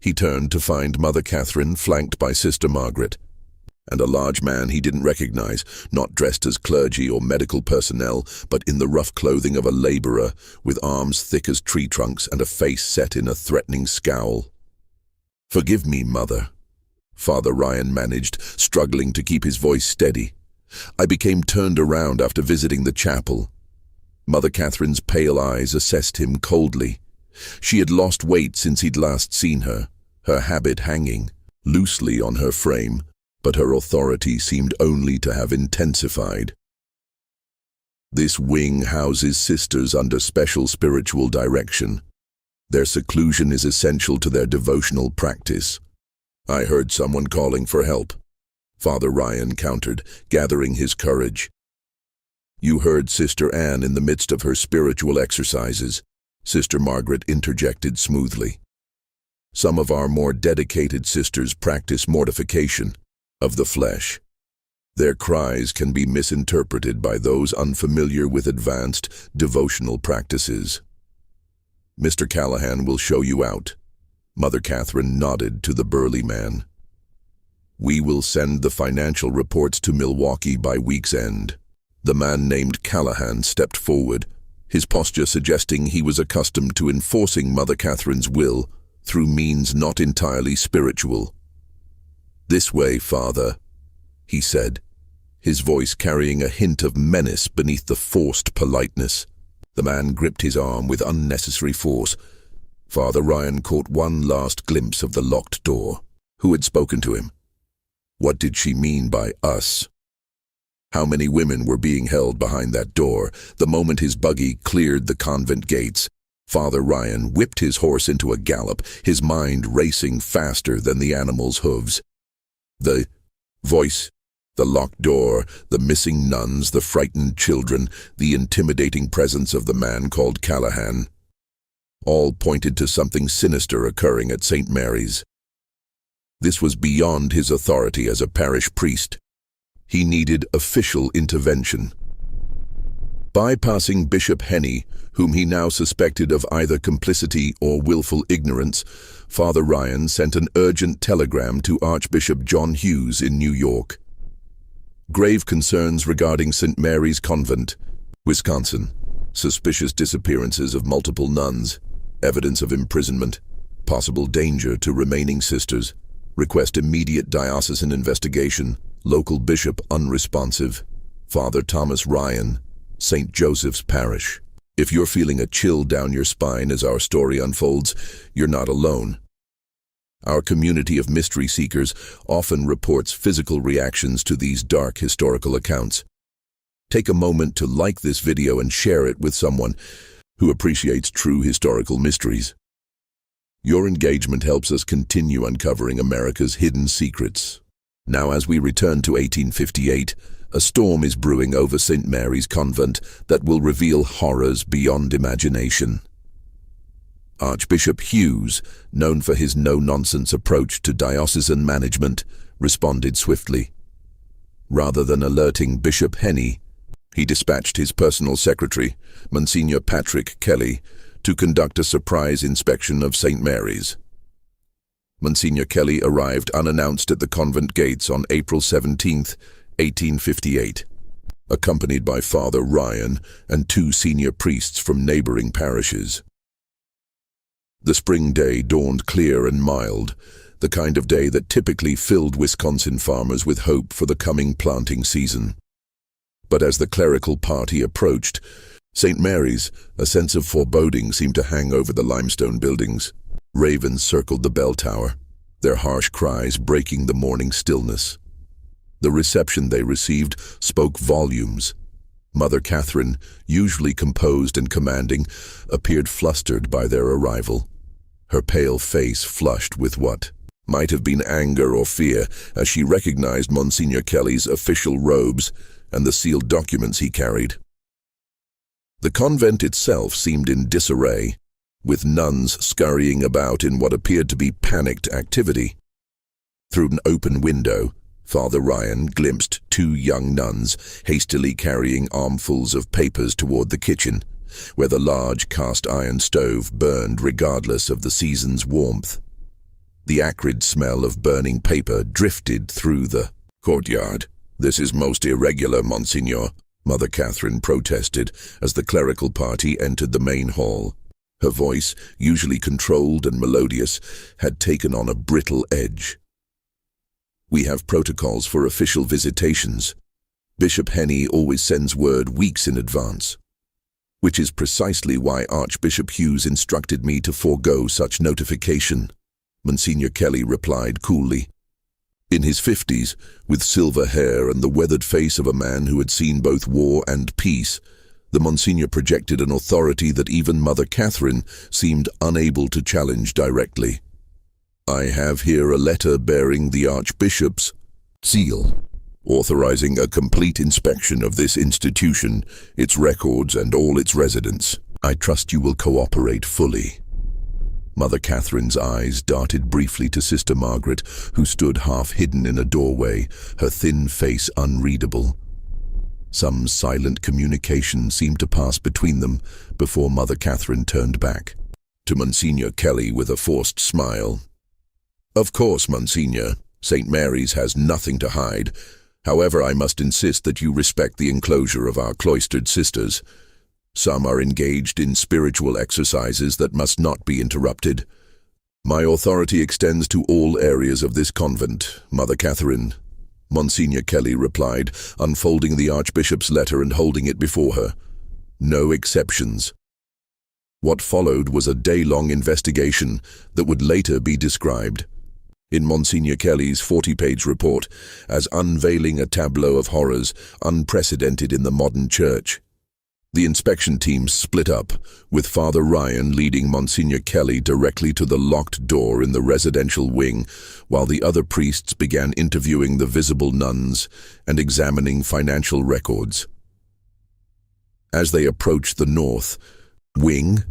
He turned to find Mother Catherine flanked by Sister Margaret, and a large man he didn't recognize, not dressed as clergy or medical personnel, but in the rough clothing of a laborer, with arms thick as tree trunks and a face set in a threatening scowl. Forgive me, Mother, Father Ryan managed, struggling to keep his voice steady. I became turned around after visiting the chapel. Mother Catherine's pale eyes assessed him coldly. She had lost weight since he'd last seen her, her habit hanging loosely on her frame, but her authority seemed only to have intensified. This wing houses sisters under special spiritual direction. Their seclusion is essential to their devotional practice. I heard someone calling for help, Father Ryan countered, gathering his courage. You heard Sister Anne in the midst of her spiritual exercises, Sister Margaret interjected smoothly. Some of our more dedicated sisters practice mortification of the flesh. Their cries can be misinterpreted by those unfamiliar with advanced devotional practices. "Mr. Callahan will show you out." Mother Catherine nodded to the burly man. "We will send the financial reports to Milwaukee by week's end." The man named Callahan stepped forward, his posture suggesting he was accustomed to enforcing Mother Catherine's will through means not entirely spiritual. "This way, Father," he said, his voice carrying a hint of menace beneath the forced politeness. The man gripped his arm with unnecessary force. Father Ryan caught one last glimpse of the locked door. Who had spoken to him? What did she mean by us? How many women were being held behind that door? The moment his buggy cleared the convent gates, Father Ryan whipped his horse into a gallop, his mind racing faster than the animal's hooves. The voice, the locked door, the missing nuns, the frightened children, the intimidating presence of the man called Callahan, all pointed to something sinister occurring at St. Mary's. This was beyond his authority as a parish priest. He needed official intervention. Bypassing Bishop Henny, whom he now suspected of either complicity or willful ignorance, Father Ryan sent an urgent telegram to Archbishop John Hughes in New York. Grave concerns regarding St. Mary's Convent, Wisconsin. Suspicious disappearances of multiple nuns, evidence of imprisonment, possible danger to remaining sisters. Request immediate diocesan investigation. Local bishop unresponsive. Father Thomas Ryan, St. Joseph's Parish. If you're feeling a chill down your spine as our story unfolds, you're not alone. Our community of mystery seekers often reports physical reactions to these dark historical accounts. Take a moment to like this video and share it with someone who appreciates true historical mysteries. Your engagement helps us continue uncovering America's hidden secrets. Now, as we return to 1858, a storm is brewing over St. Mary's Convent that will reveal horrors beyond imagination. Archbishop Hughes, known for his no-nonsense approach to diocesan management, responded swiftly. Rather than alerting Bishop Henny, he dispatched his personal secretary, Monsignor Patrick Kelly, to conduct a surprise inspection of St. Mary's. Monsignor Kelly arrived unannounced at the convent gates on April 17, 1858, accompanied by Father Ryan and two senior priests from neighboring parishes. The spring day dawned clear and mild, the kind of day that typically filled Wisconsin farmers with hope for the coming planting season. But as the clerical party approached St. Mary's, a sense of foreboding seemed to hang over the limestone buildings. Ravens circled the bell tower, their harsh cries breaking the morning stillness. The reception they received spoke volumes. Mother Catherine, usually composed and commanding, appeared flustered by their arrival. Her pale face flushed with what might have been anger or fear as she recognized Monsignor Kelly's official robes and the sealed documents he carried. The convent itself seemed in disarray, with nuns scurrying about in what appeared to be panicked activity. Through an open window, Father Ryan glimpsed two young nuns hastily carrying armfuls of papers toward the kitchen, where the large cast-iron stove burned regardless of the season's warmth. The acrid smell of burning paper drifted through the courtyard. "This is most irregular, Monsignor," Mother Catherine protested as the clerical party entered the main hall. Her voice, usually controlled and melodious, had taken on a brittle edge. "We have protocols for official visitations. Bishop Henny always sends word weeks in advance, which is precisely why Archbishop Hughes instructed me to forego such notification," Monsignor Kelly replied coolly. In his 50s, with silver hair and the weathered face of a man who had seen both war and peace, the Monsignor projected an authority that even Mother Catherine seemed unable to challenge directly. "I have here a letter bearing the Archbishop's seal, authorizing a complete inspection of this institution, its records, and all its residents. I trust you will cooperate fully." Mother Catherine's eyes darted briefly to Sister Margaret, who stood half-hidden in a doorway, her thin face unreadable. Some silent communication seemed to pass between them before Mother Catherine turned back to Monsignor Kelly with a forced smile. "Of course, Monsignor. St. Mary's has nothing to hide. However, I must insist that you respect the enclosure of our cloistered sisters. Some are engaged in spiritual exercises that must not be interrupted. My authority extends to all areas of this convent, Mother Catherine," Monsignor Kelly replied, unfolding the Archbishop's letter and holding it before her. "No exceptions." What followed was a day-long investigation that would later be described in Monsignor Kelly's 40-page report as unveiling a tableau of horrors unprecedented in the modern church. The inspection team split up, with Father Ryan leading Monsignor Kelly directly to the locked door in the residential wing, while the other priests began interviewing the visible nuns and examining financial records. As they approached the north wing,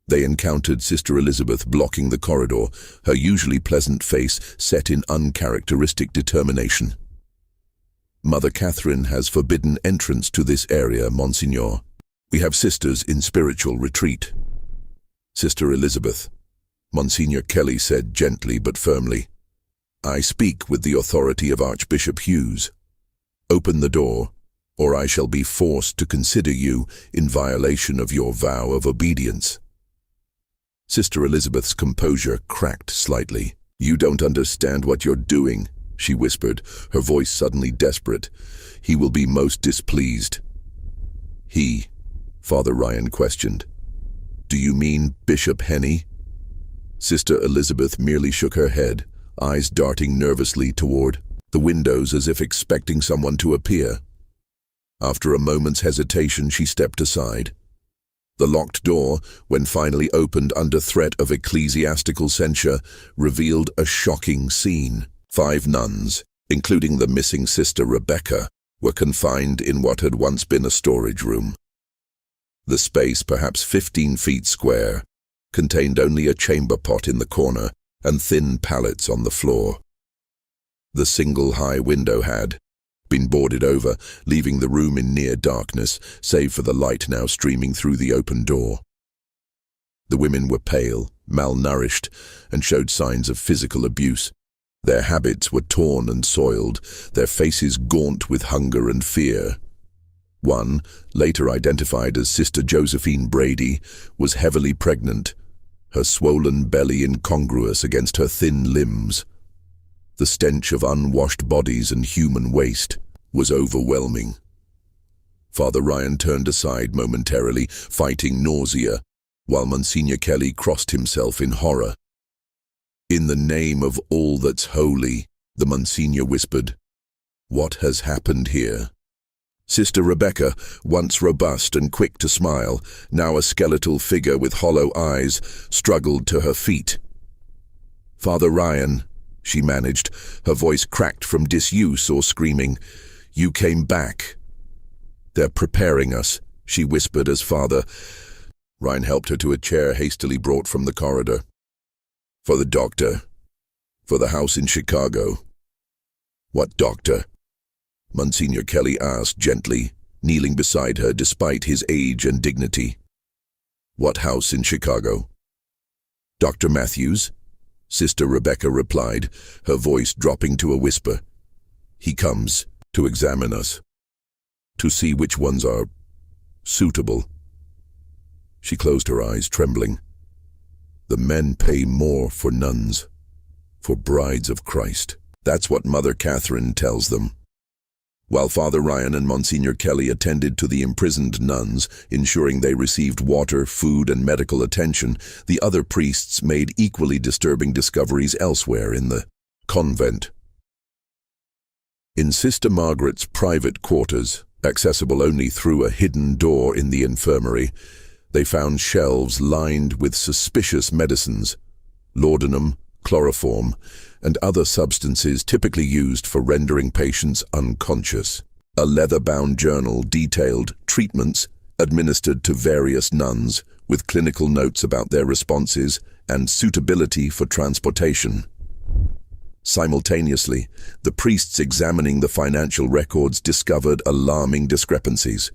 they encountered Sister Elizabeth blocking the corridor, her usually pleasant face set in uncharacteristic determination. "Mother Catherine has forbidden entrance to this area, Monsignor. We have sisters in spiritual retreat." "Sister Elizabeth," Monsignor Kelly said gently but firmly, "I speak with the authority of Archbishop Hughes. Open the door, or I shall be forced to consider you in violation of your vow of obedience." Sister Elizabeth's composure cracked slightly. "You don't understand what you're doing," she whispered, her voice suddenly desperate. "He will be most displeased." "He?" Father Ryan questioned. "Do you mean Bishop Henny?" Sister Elizabeth merely shook her head, eyes darting nervously toward the windows as if expecting someone to appear. After a moment's hesitation, she stepped aside. The locked door, when finally opened under threat of ecclesiastical censure, revealed a shocking scene. 5 nuns, including the missing Sister Rebecca, were confined in what had once been a storage room. The space, perhaps 15 feet square, contained only a chamber pot in the corner and thin pallets on the floor. The single high window had been boarded over, leaving the room in near darkness, save for the light now streaming through the open door. The women were pale, malnourished, and showed signs of physical abuse. Their habits were torn and soiled, their faces gaunt with hunger and fear. One, later identified as Sister Josephine Brady, was heavily pregnant, her swollen belly incongruous against her thin limbs. The stench of unwashed bodies and human waste was overwhelming. Father Ryan turned aside momentarily, fighting nausea, while Monsignor Kelly crossed himself in horror. "In the name of all that's holy," the Monsignor whispered, "what has happened here?" Sister Rebecca, once robust and quick to smile, now a skeletal figure with hollow eyes, struggled to her feet. "Father Ryan," she managed, her voice cracked from disuse or screaming, "you came back." "They're preparing us," she whispered as Father Ryan helped her to a chair hastily brought from the corridor. "For the doctor. For the house in Chicago." "What doctor?" Monsignor Kelly asked gently, kneeling beside her despite his age and dignity. "What house in Chicago?" "Dr. Matthews," Sister Rebecca replied, her voice dropping to a whisper. "He comes to examine us, to see which ones are suitable." She closed her eyes, trembling. "The men pay more for nuns, for brides of Christ. That's what Mother Catherine tells them." While Father Ryan and Monsignor Kelly attended to the imprisoned nuns, ensuring they received water, food, and medical attention, the other priests made equally disturbing discoveries elsewhere in the convent. In Sister Margaret's private quarters, accessible only through a hidden door in the infirmary, they found shelves lined with suspicious medicines, laudanum, chloroform, and other substances typically used for rendering patients unconscious. A leather-bound journal detailed treatments administered to various nuns, with clinical notes about their responses and suitability for transportation. Simultaneously, the priests examining the financial records discovered alarming discrepancies.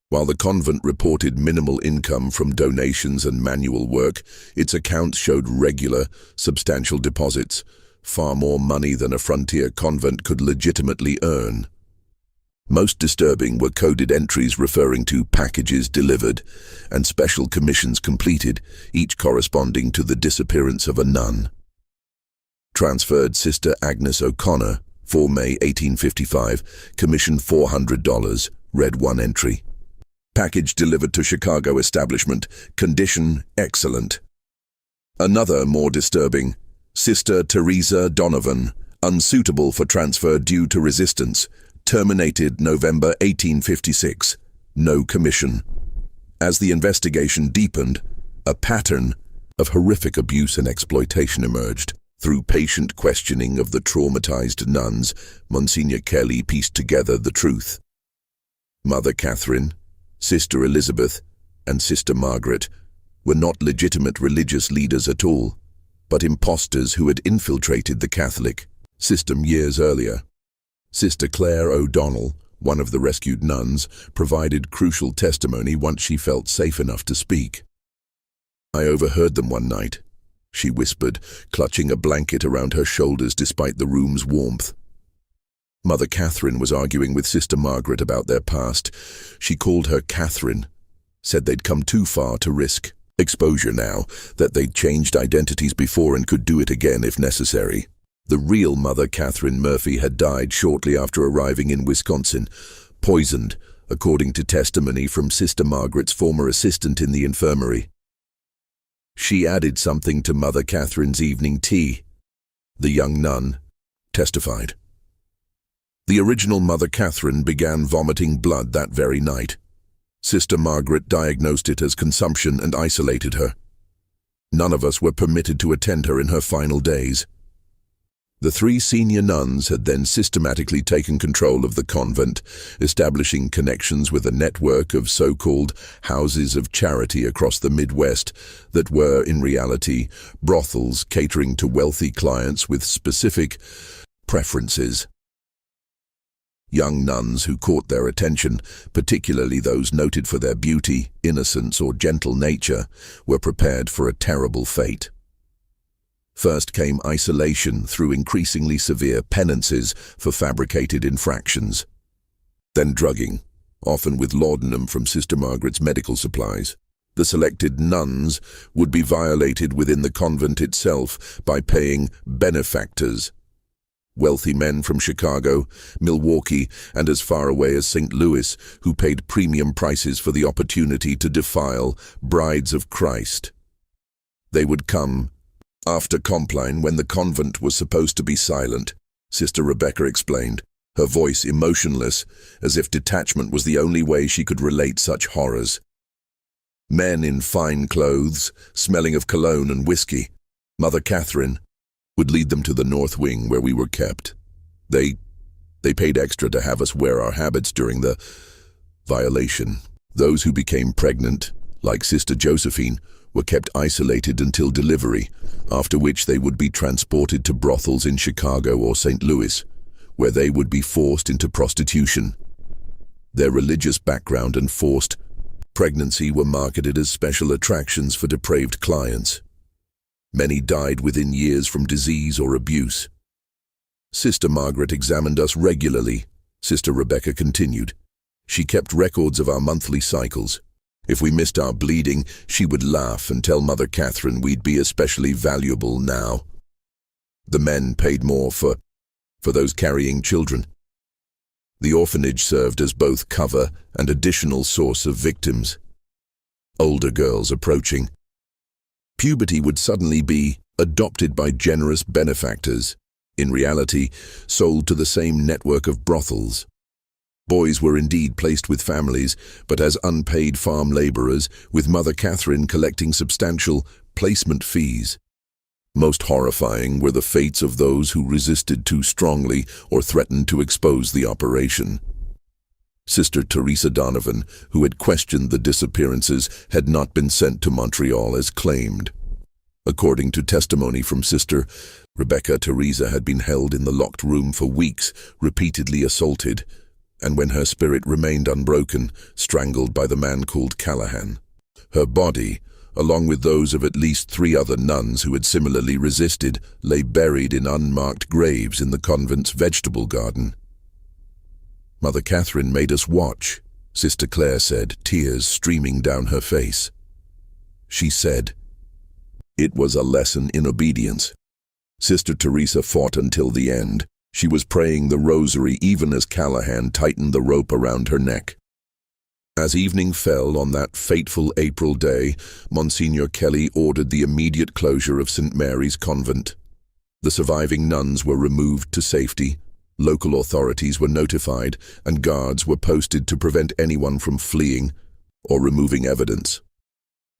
While the convent reported minimal income from donations and manual work, its accounts showed regular, substantial deposits, far more money than a frontier convent could legitimately earn. Most disturbing were coded entries referring to packages delivered and special commissions completed, each corresponding to the disappearance of a nun. Transferred Sister Agnes O'Connor, 4 May 1855, commission $400, read one entry. Package delivered to Chicago establishment, condition excellent. Another more disturbing, Sister Teresa Donovan, unsuitable for transfer due to resistance, terminated November 1856, no commission. As the investigation deepened, a pattern of horrific abuse and exploitation emerged. Through patient questioning of the traumatized nuns, Monsignor Kelly pieced together the truth. Mother Catherine, Sister Elizabeth, and Sister Margaret were not legitimate religious leaders at all, but impostors who had infiltrated the Catholic system years earlier. Sister Claire O'Donnell, one of the rescued nuns, provided crucial testimony once she felt safe enough to speak. "I overheard them one night," she whispered, clutching a blanket around her shoulders despite the room's warmth. Mother Catherine was arguing with Sister Margaret about their past. She called her Catherine, said they'd come too far to risk exposure now, that they'd changed identities before and could do it again if necessary. The real Mother Catherine Murphy had died shortly after arriving in Wisconsin, poisoned, according to testimony from Sister Margaret's former assistant in the infirmary. She added something to Mother Catherine's evening tea, the young nun testified. The original Mother Catherine began vomiting blood that very night. Sister Margaret diagnosed it as consumption and isolated her. None of us were permitted to attend her in her final days. The 3 senior nuns had then systematically taken control of the convent, establishing connections with a network of so-called houses of charity across the Midwest that were, in reality, brothels catering to wealthy clients with specific preferences. Young nuns who caught their attention, particularly those noted for their beauty, innocence, or gentle nature, were prepared for a terrible fate. First came isolation through increasingly severe penances for fabricated infractions. Then drugging, often with laudanum from Sister Margaret's medical supplies. The selected nuns would be violated within the convent itself by paying benefactors, wealthy men from Chicago, Milwaukee, and as far away as St. Louis, who paid premium prices for the opportunity to defile brides of Christ. They would come after Compline, when the convent was supposed to be silent, Sister Rebecca explained, her voice emotionless, as if detachment was the only way she could relate such horrors. Men in fine clothes, smelling of cologne and whiskey, Mother Catherine, would lead them to the north wing where we were kept. They paid extra to have us wear our habits during the violation. Those who became pregnant, like Sister Josephine, were kept isolated until delivery, after which they would be transported to brothels in Chicago or St. Louis, where they would be forced into prostitution. Their religious background and forced pregnancy were marketed as special attractions for depraved clients. Many died within years from disease or abuse. Sister Margaret examined us regularly, Sister Rebecca continued. She kept records of our monthly cycles. If we missed our bleeding, she would laugh and tell Mother Catherine we'd be especially valuable now. The men paid more for those carrying children. The orphanage served as both cover and additional source of victims. Older girls approaching puberty would suddenly be adopted by generous benefactors, in reality sold to the same network of brothels. Boys were indeed placed with families, but as unpaid farm laborers, with Mother Catherine collecting substantial placement fees. Most horrifying were the fates of those who resisted too strongly or threatened to expose the operation. Sister Teresa Donovan, who had questioned the disappearances, had not been sent to Montreal as claimed. According to testimony from Sister Rebecca, Teresa had been held in the locked room for weeks, repeatedly assaulted, and when her spirit remained unbroken, strangled by the man called Callahan. Her body, along with those of at least 3 other nuns who had similarly resisted, lay buried in unmarked graves in the convent's vegetable garden. "Mother Catherine made us watch," Sister Claire said, tears streaming down her face. She said, "It was a lesson in obedience." Sister Teresa fought until the end. She was praying the rosary even as Callahan tightened the rope around her neck. As evening fell on that fateful April day, Monsignor Kelly ordered the immediate closure of St. Mary's Convent. The surviving nuns were removed to safety, local authorities were notified, and guards were posted to prevent anyone from fleeing or removing evidence.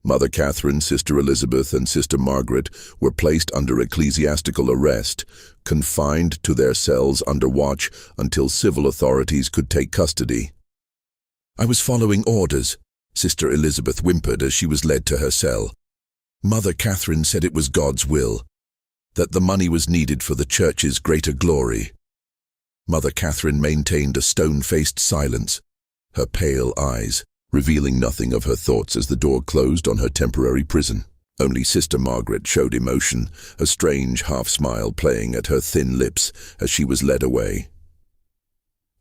Mother Catherine, Sister Elizabeth, and Sister Margaret were placed under ecclesiastical arrest, confined to their cells under watch until civil authorities could take custody. "I was following orders," Sister Elizabeth whimpered as she was led to her cell. "Mother Catherine said it was God's will, that the money was needed for the Church's greater glory." Mother Catherine maintained a stone-faced silence, her pale eyes revealing nothing of her thoughts as the door closed on her temporary prison. Only Sister Margaret showed emotion, a strange half-smile playing at her thin lips as she was led away.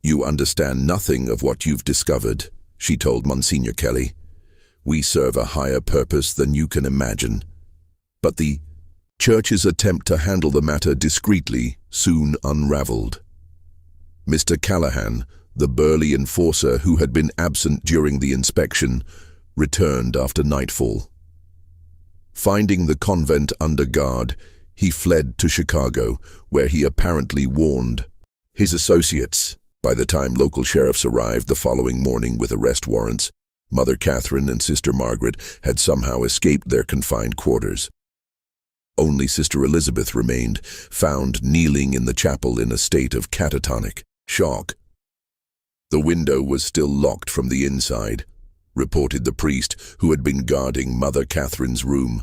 "You understand nothing of what you've discovered," she told Monsignor Kelly. "We serve a higher purpose than you can imagine." But the Church's attempt to handle the matter discreetly soon unraveled. Mr. Callahan, the burly enforcer who had been absent during the inspection, returned after nightfall. Finding the convent under guard, he fled to Chicago, where he apparently warned his associates. By the time local sheriffs arrived the following morning with arrest warrants, Mother Catherine and Sister Margaret had somehow escaped their confined quarters. Only Sister Elizabeth remained, found kneeling in the chapel in a state of catatonic shock. "The window was still locked from the inside," reported the priest who had been guarding Mother Catherine's room.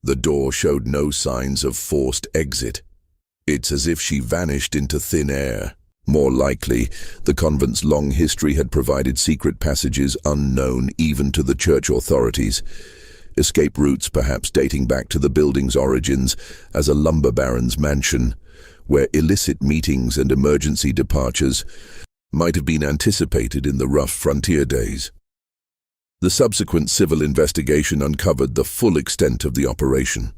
"The door showed no signs of forced exit. It's as if she vanished into thin air." More likely, the convent's long history had provided secret passages unknown even to the Church authorities. Escape routes perhaps dating back to the building's origins as a lumber baron's mansion, where illicit meetings and emergency departures might have been anticipated in the rough frontier days. The subsequent civil investigation uncovered the full extent of the operation.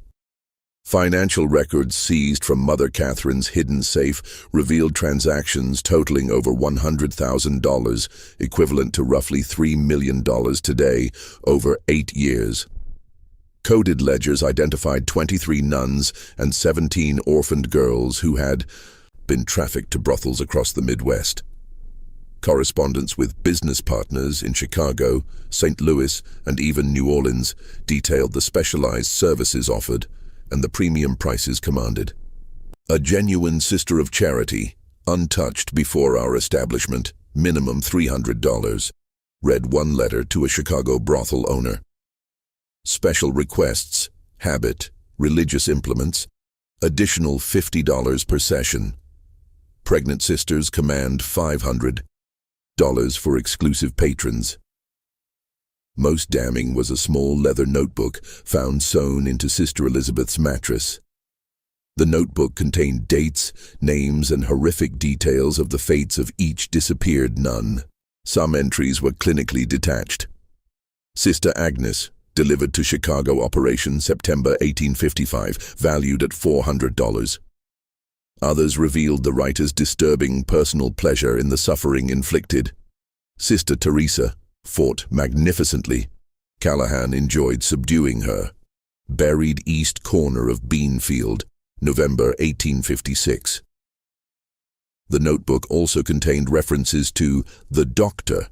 Financial records seized from Mother Catherine's hidden safe revealed transactions totaling over $100,000, equivalent to roughly $3 million today, over 8 years. Coded ledgers identified 23 nuns and 17 orphaned girls who had been trafficked to brothels across the Midwest. Correspondence with business partners in Chicago, St. Louis, and even New Orleans detailed the specialized services offered and the premium prices commanded. "A genuine sister of charity, untouched before our establishment, minimum $300, read one letter to a Chicago brothel owner. Special requests, habit, religious implements, additional $50 per session. Pregnant sisters command $500 for exclusive patrons." Most damning was a small leather notebook found sewn into Sister Elizabeth's mattress. The notebook contained dates, names, and horrific details of the fates of each disappeared nun. Some entries were clinically detached. Sister Agnes, delivered to Chicago Operation September 1855, valued at $400. Others revealed the writer's disturbing personal pleasure in the suffering inflicted. Sister Teresa fought magnificently. Callahan enjoyed subduing her. Buried east corner of Beanfield, November 1856. The notebook also contained references to the doctor,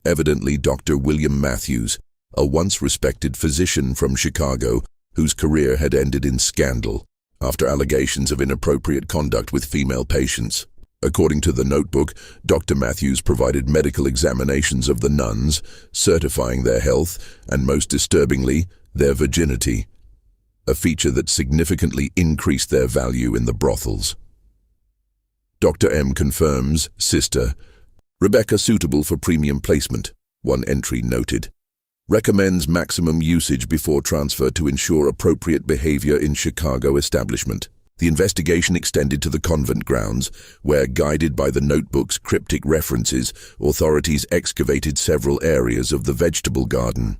evidently Dr. William Matthews, a once-respected physician from Chicago whose career had ended in scandal after allegations of inappropriate conduct with female patients. According to the notebook, Dr. Matthews provided medical examinations of the nuns, certifying their health and, most disturbingly, their virginity. a feature that significantly increased their value in the brothels. Dr. M confirms, Sister Rebecca suitable for premium placement, one entry noted. Recommends maximum usage before transfer to ensure appropriate behavior in Chicago establishment. The investigation extended to the convent grounds, where, guided by the notebook's cryptic references, authorities excavated several areas of the vegetable garden.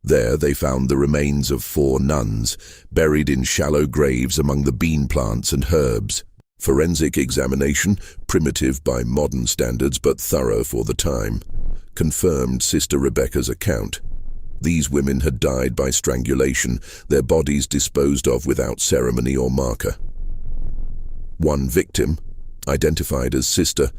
There they found the remains of 4 nuns, buried in shallow graves among the bean plants and herbs. Forensic examination, primitive by modern standards but thorough for the time, confirmed Sister Rebecca's account. These women had died by strangulation, their bodies disposed of without ceremony or marker. One victim, identified as Sister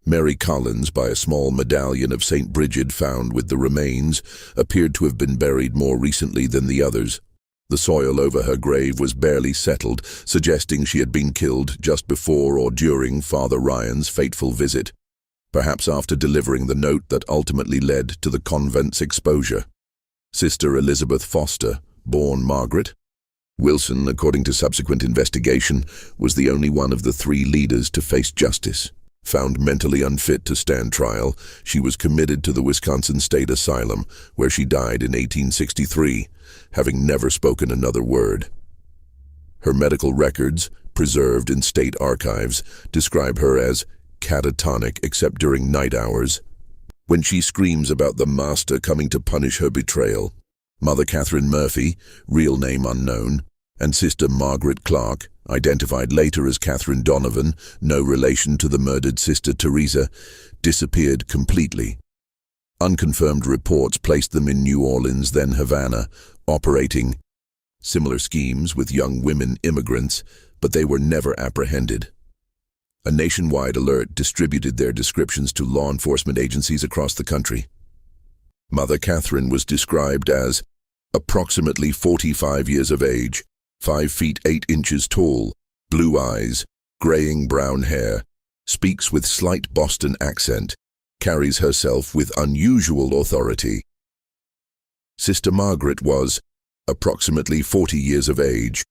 Mary Collins by a small medallion of St. Bridget found with the remains, appeared to have been buried more recently than the others. The soil over her grave was barely settled, suggesting she had been killed just before or during Father Ryan's fateful visit, perhaps after delivering the note that ultimately led to the convent's exposure. Sister Elizabeth Foster, born Margaret Wilson, according to subsequent investigation, was the only one of the 3 leaders to face justice. Found mentally unfit to stand trial, she was committed to the Wisconsin State Asylum, where she died in 1863, having never spoken another word. Her medical records, preserved in state archives, describe her as catatonic except during night hours, when she screams about the master coming to punish her betrayal. Mother Catherine Murphy, real name unknown, and Sister Margaret Clark, identified later as Catherine Donovan, no relation to the murdered Sister Teresa, disappeared completely. Unconfirmed reports placed them in New Orleans, then Havana, operating similar schemes with young women immigrants, but they were never apprehended. A nationwide alert distributed their descriptions to law enforcement agencies across the country. Mother Catherine was described as approximately 45 years of age, 5 feet 8 inches tall, blue eyes, graying brown hair, speaks with slight Boston accent, carries herself with unusual authority. Sister Margaret was approximately 40 years of age,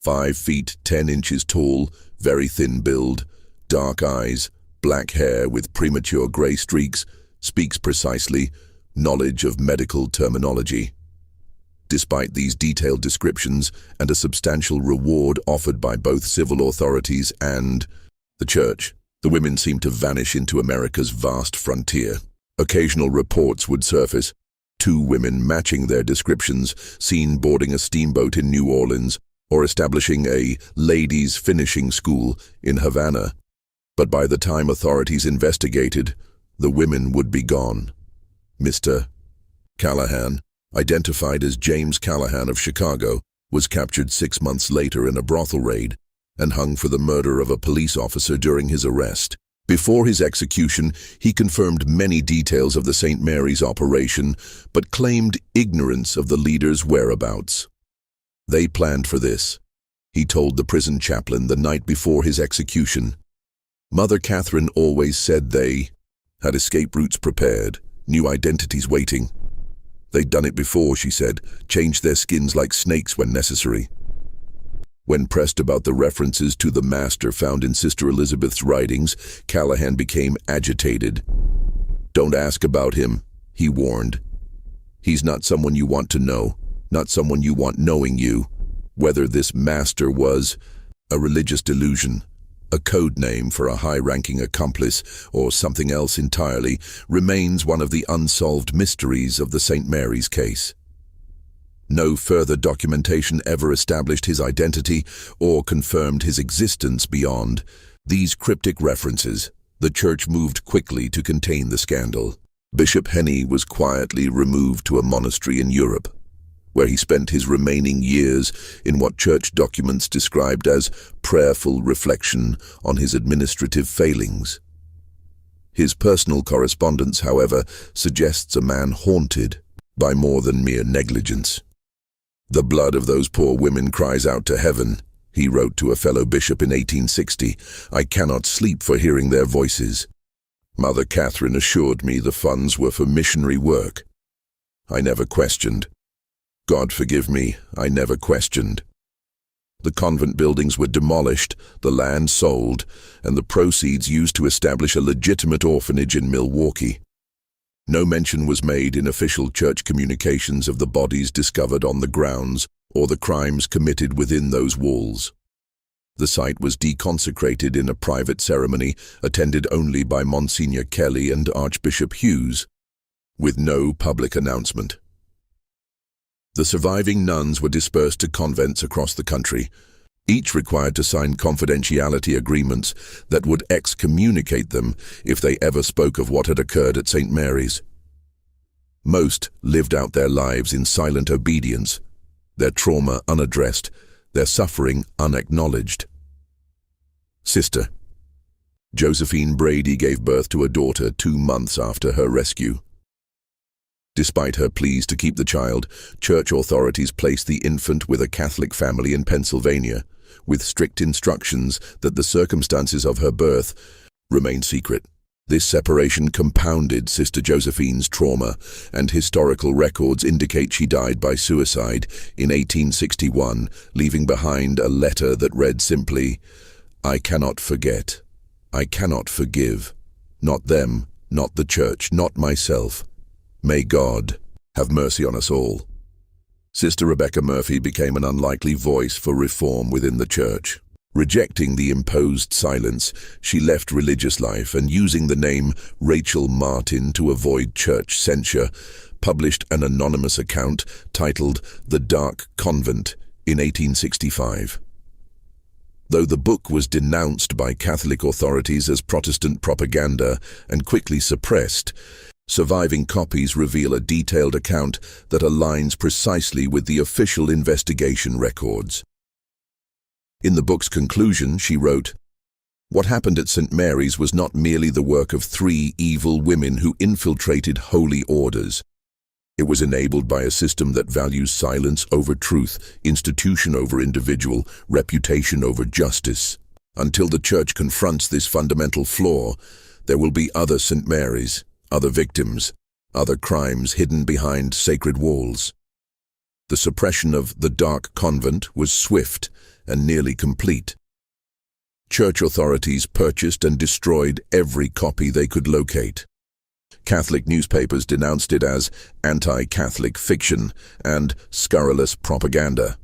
5 feet 10 inches tall, very thin build, dark eyes, black hair with premature gray streaks, speaks precisely, knowledge of medical terminology. Despite these detailed descriptions and a substantial reward offered by both civil authorities and the church, the women seemed to vanish into America's vast frontier. Occasional reports would surface, 2 women matching their descriptions, seen boarding a steamboat in New Orleans or establishing a ladies' finishing school in Havana. But by the time authorities investigated, the women would be gone. Mr. Callahan, identified as James Callahan of Chicago, was captured 6 months later in a brothel raid and hung for the murder of a police officer during his arrest. Before his execution, he confirmed many details of the St. Mary's operation, but claimed ignorance of the leaders' whereabouts. They planned for this, he told the prison chaplain the night before his execution. Mother Catherine always said they had escape routes prepared, new identities waiting. They'd done it before, she said, changed their skins like snakes when necessary. When pressed about the references to the master found in Sister Elizabeth's writings, Callahan became agitated. "Don't ask about him," he warned. "He's not someone you want to know, not someone you want knowing you. Whether this master was a religious delusion, a code name for a high-ranking accomplice, or something else entirely, remains one of the unsolved mysteries of the St. Mary's case." No further documentation ever established his identity or confirmed his existence beyond these cryptic references. The church moved quickly to contain the scandal. Bishop Henney was quietly removed to a monastery in Europe, where he spent his remaining years in what church documents described as prayerful reflection on his administrative failings. His personal correspondence, however, suggests a man haunted by more than mere negligence. "The blood of those poor women cries out to heaven," he wrote to a fellow bishop in 1860. "I cannot sleep for hearing their voices. Mother Catherine assured me the funds were for missionary work. I never questioned. God forgive me, I never questioned. The convent buildings were demolished, the land sold, and the proceeds used to establish a legitimate orphanage in Milwaukee. No mention was made in official church communications of the bodies discovered on the grounds or the crimes committed within those walls. The site was deconsecrated in a private ceremony attended only by Monsignor Kelly and Archbishop Hughes, with no public announcement. The surviving nuns were dispersed to convents across the country, each required to sign confidentiality agreements that would excommunicate them if they ever spoke of what had occurred at St. Mary's. Most lived out their lives in silent obedience, their trauma unaddressed, their suffering unacknowledged. Sister Josephine Brady gave birth to a daughter 2 months after her rescue. Despite her pleas to keep the child, church authorities placed the infant with a Catholic family in Pennsylvania, with strict instructions that the circumstances of her birth remain secret. This separation compounded Sister Josephine's trauma, and historical records indicate she died by suicide in 1861, leaving behind a letter that read simply, "I cannot forget. I cannot forgive. Not them, not the church, not myself. May God have mercy on us all." Sister Rebecca Murphy became an unlikely voice for reform within the church. Rejecting the imposed silence, she left religious life and, using the name Rachel Martin to avoid church censure, published an anonymous account titled The Dark Convent in 1865. Though the book was denounced by Catholic authorities as Protestant propaganda and quickly suppressed, surviving copies reveal a detailed account that aligns precisely with the official investigation records. In the book's conclusion, she wrote, "What happened at St. Mary's was not merely the work of 3 evil women who infiltrated holy orders. It was enabled by a system that values silence over truth, institution over individual, reputation over justice. Until the church confronts this fundamental flaw, there will be other St. Mary's, other victims, other crimes hidden behind sacred walls." The suppression of the Dark Convent was swift and nearly complete. Church authorities purchased and destroyed every copy they could locate. Catholic newspapers denounced it as anti-Catholic fiction and scurrilous propaganda.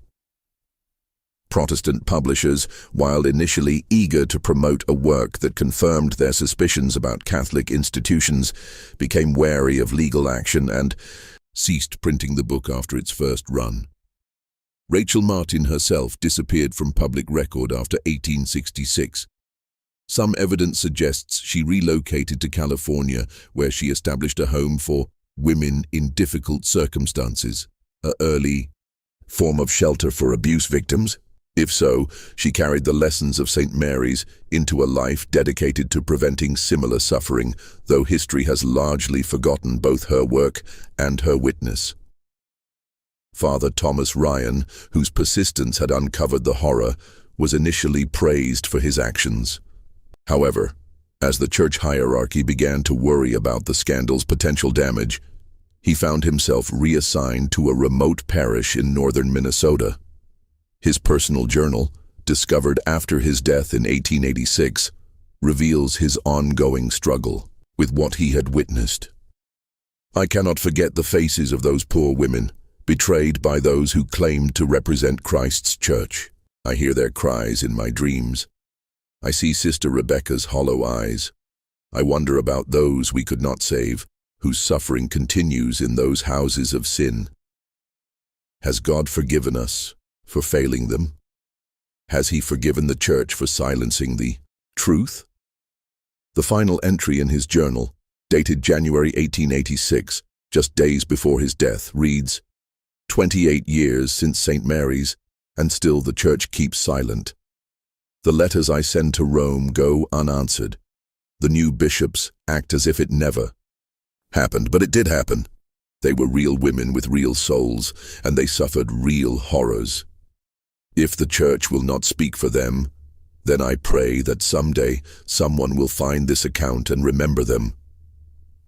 Protestant publishers, while initially eager to promote a work that confirmed their suspicions about Catholic institutions, became wary of legal action and ceased printing the book after its first run. Rachel Martin herself disappeared from public record after 1866. Some evidence suggests she relocated to California, where she established a home for women in difficult circumstances, an early form of shelter for abuse victims. If so, she carried the lessons of St. Mary's into a life dedicated to preventing similar suffering, though history has largely forgotten both her work and her witness. Father Thomas Ryan, whose persistence had uncovered the horror, was initially praised for his actions. However, as the church hierarchy began to worry about the scandal's potential damage, he found himself reassigned to a remote parish in northern Minnesota. His personal journal, discovered after his death in 1886, reveals his ongoing struggle with what he had witnessed. "I cannot forget the faces of those poor women, betrayed by those who claimed to represent Christ's church. I hear their cries in my dreams. I see Sister Rebecca's hollow eyes. I wonder about those we could not save, whose suffering continues in those houses of sin. Has God forgiven us for failing them? Has He forgiven the church for silencing the truth?" The final entry in his journal, dated January 1886, just days before his death, reads, 28 years since St. Mary's, and still the church keeps silent. The letters I send to Rome go unanswered. The new bishops act as if it never happened, but it did happen. They were real women with real souls, and they suffered real horrors. If the church will not speak for them, then I pray that someday someone will find this account and remember them.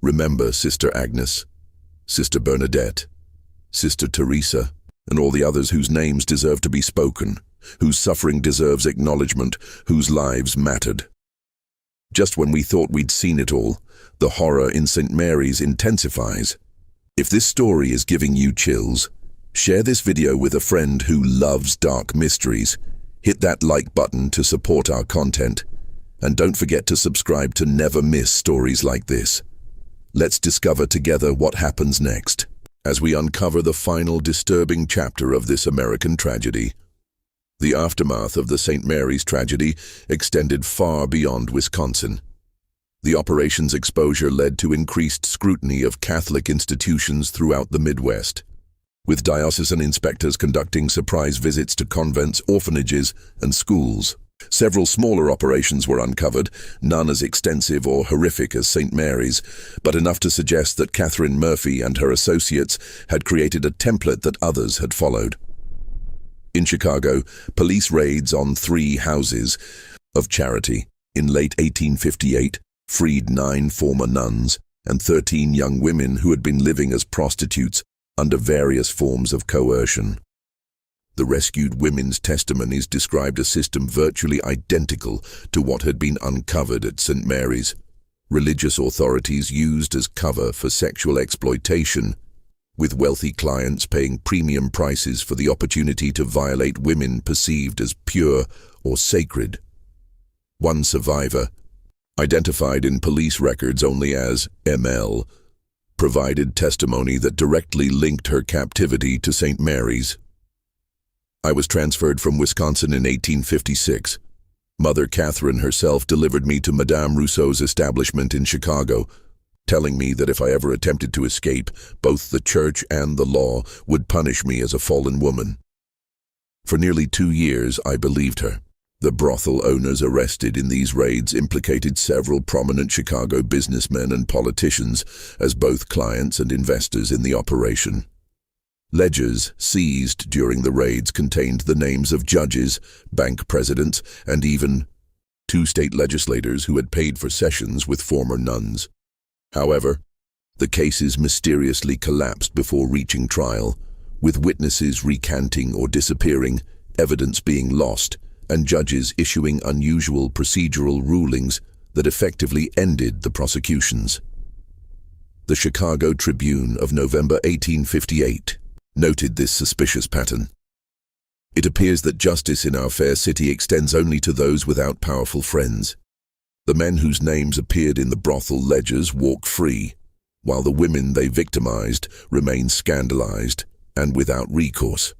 Remember Sister Agnes, Sister Bernadette, Sister Teresa, and all the others whose names deserve to be spoken, whose suffering deserves acknowledgement, whose lives mattered. Just when we thought we'd seen it all, the horror in St. Mary's intensifies. If this story is giving you chills, share this video with a friend who loves dark mysteries. Hit that like button to support our content, and don't forget to subscribe to never miss stories like this. Let's discover together what happens next, as we uncover the final disturbing chapter of this American tragedy. The aftermath of the St. Mary's tragedy extended far beyond Wisconsin. The operation's exposure led to increased scrutiny of Catholic institutions throughout the Midwest, with diocesan inspectors conducting surprise visits to convents, orphanages, and schools. Several smaller operations were uncovered, none as extensive or horrific as St. Mary's, but enough to suggest that Catherine Murphy and her associates had created a template that others had followed. In Chicago, police raids on 3 houses of charity in late 1858 freed 9 former nuns and 13 young women who had been living as prostitutes under various forms of coercion. The rescued women's testimonies described a system virtually identical to what had been uncovered at St. Mary's. Religious authorities used as cover for sexual exploitation, with wealthy clients paying premium prices for the opportunity to violate women perceived as pure or sacred. One survivor, identified in police records only as ML, provided testimony that directly linked her captivity to St. Mary's. I was transferred from Wisconsin in 1856. Mother Catherine herself delivered me to Madame Rousseau's establishment in Chicago, telling me that if I ever attempted to escape, both the church and the law would punish me as a fallen woman. For nearly 2 years, I believed her. The brothel owners arrested in these raids implicated several prominent Chicago businessmen and politicians as both clients and investors in the operation. Ledgers seized during the raids contained the names of judges, bank presidents, and even 2 state legislators who had paid for sessions with former nuns. However, the cases mysteriously collapsed before reaching trial, with witnesses recanting or disappearing, evidence being lost, and judges issuing unusual procedural rulings that effectively ended the prosecutions. The Chicago Tribune of November 1858 noted this suspicious pattern. It appears that justice in our fair city extends only to those without powerful friends. The men whose names appeared in the brothel ledgers walk free, while the women they victimized remain scandalized and without recourse.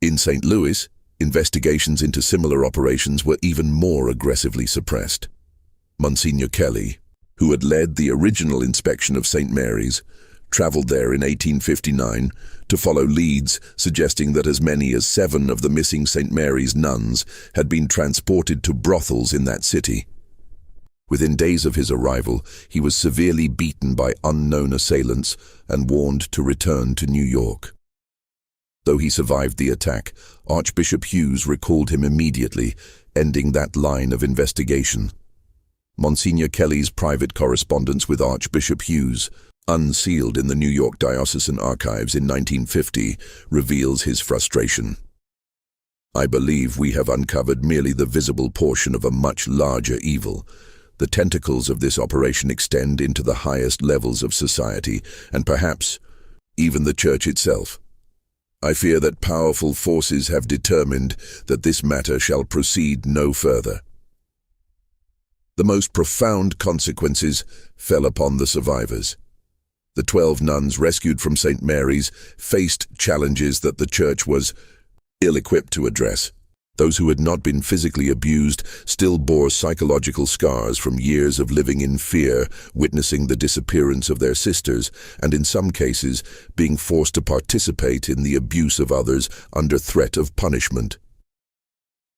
In St. Louis, investigations into similar operations were even more aggressively suppressed. Monsignor Kelly, who had led the original inspection of St. Mary's, traveled there in 1859 to follow leads suggesting that as many as 7 of the missing St. Mary's nuns had been transported to brothels in that city. Within days of his arrival, he was severely beaten by unknown assailants and warned to return to New York. Though he survived the attack, Archbishop Hughes recalled him immediately, ending that line of investigation. Monsignor Kelly's private correspondence with Archbishop Hughes, unsealed in the New York Diocesan Archives in 1950, reveals his frustration. "I believe we have uncovered merely the visible portion of a much larger evil. The tentacles of this operation extend into the highest levels of society, and perhaps even the church itself. I fear that powerful forces have determined that this matter shall proceed no further." The most profound consequences fell upon the survivors. The 12 nuns rescued from St. Mary's faced challenges that the church was ill-equipped to address. Those who had not been physically abused still bore psychological scars from years of living in fear, witnessing the disappearance of their sisters, and in some cases being forced to participate in the abuse of others under threat of punishment.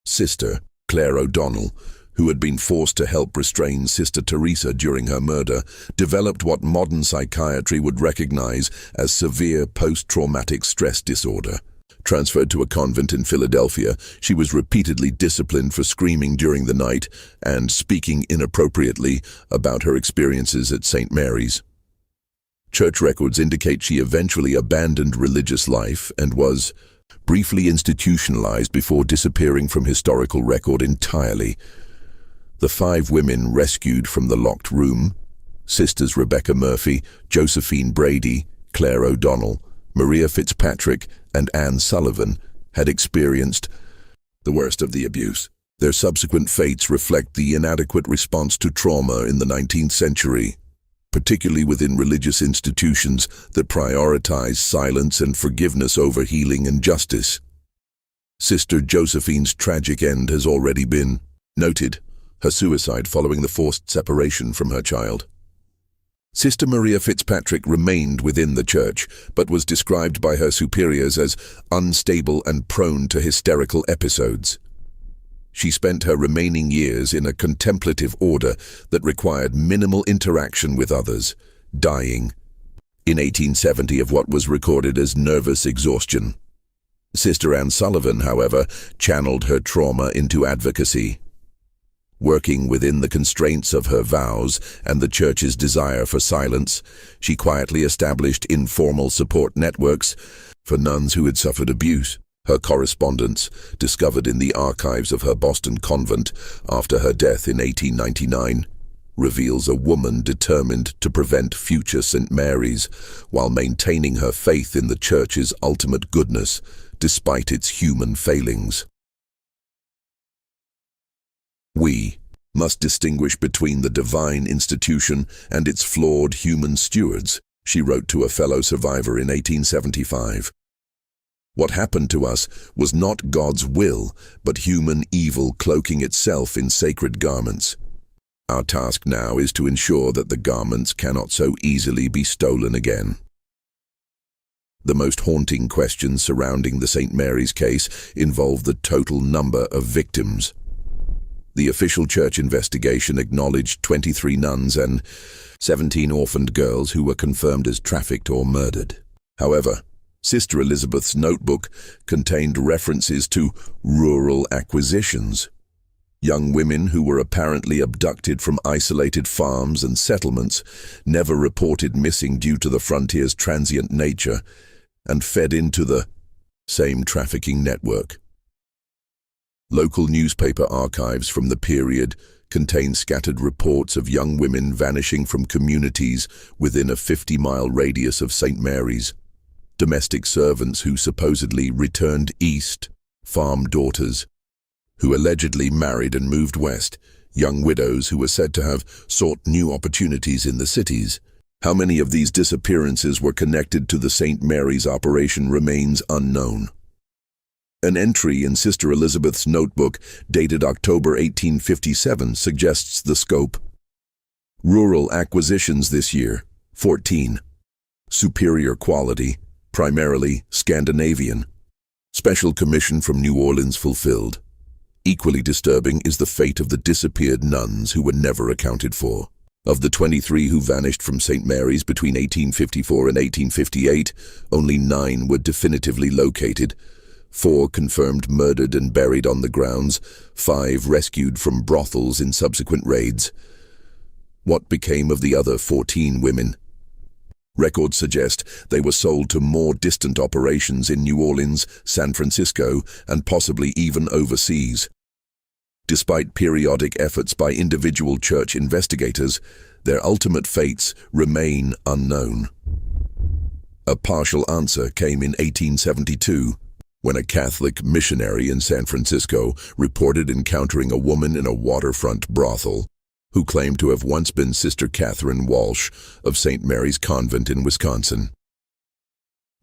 Sister Claire O'Donnell, who had been forced to help restrain Sister Teresa during her murder, developed what modern psychiatry would recognize as severe post-traumatic stress disorder. Transferred to a convent in Philadelphia, she was repeatedly disciplined for screaming during the night and speaking inappropriately about her experiences at St. Mary's. Church records indicate she eventually abandoned religious life and was briefly institutionalized before disappearing from historical record entirely. The 5 women rescued from the locked room, Sisters Rebecca Murphy, Josephine Brady, Claire O'Donnell, Maria Fitzpatrick, and Anne Sullivan, had experienced the worst of the abuse. Their subsequent fates reflect the inadequate response to trauma in the 19th century, particularly within religious institutions that prioritize silence and forgiveness over healing and justice. Sister Josephine's tragic end has already been noted, her suicide following the forced separation from her child. Sister Maria Fitzpatrick remained within the church, but was described by her superiors as unstable and prone to hysterical episodes. She spent her remaining years in a contemplative order that required minimal interaction with others, dying in 1870 of what was recorded as nervous exhaustion. Sister Anne Sullivan, however, channeled her trauma into advocacy. Working within the constraints of her vows and the Church's desire for silence, she quietly established informal support networks for nuns who had suffered abuse. Her correspondence, discovered in the archives of her Boston convent after her death in 1899, reveals a woman determined to prevent future St. Mary's while maintaining her faith in the Church's ultimate goodness, despite its human failings. We must distinguish between the divine institution and its flawed human stewards, she wrote to a fellow survivor in 1875. What happened to us was not God's will, but human evil cloaking itself in sacred garments. Our task now is to ensure that the garments cannot so easily be stolen again. The most haunting questions surrounding the St. Mary's case involve the total number of victims. The official church investigation acknowledged 23 nuns and 17 orphaned girls who were confirmed as trafficked or murdered. However, Sister Elizabeth's notebook contained references to rural acquisitions. Young women who were apparently abducted from isolated farms and settlements, never reported missing due to the frontier's transient nature, and fed into the same trafficking network. Local newspaper archives from the period contain scattered reports of young women vanishing from communities within a 50-mile radius of St. Mary's, domestic servants who supposedly returned east, farm daughters who allegedly married and moved west, young widows who were said to have sought new opportunities in the cities. How many of these disappearances were connected to the St. Mary's operation remains unknown. An entry in Sister Elizabeth's notebook dated October 1857 suggests the scope. Rural acquisitions this year, 14. Superior quality, primarily Scandinavian. Special commission from New Orleans fulfilled. Equally disturbing is the fate of the disappeared nuns who were never accounted for. Of the 23 who vanished from St. Mary's between 1854 and 1858, only 9 were definitively located. 4 confirmed murdered and buried on the grounds, 5 rescued from brothels in subsequent raids. What became of the other 14 women? Records suggest they were sold to more distant operations in New Orleans, San Francisco, and possibly even overseas. Despite periodic efforts by individual church investigators, their ultimate fates remain unknown. A partial answer came in 1872, when a Catholic missionary in San Francisco reported encountering a woman in a waterfront brothel who claimed to have once been Sister Catherine Walsh of St. Mary's Convent in Wisconsin.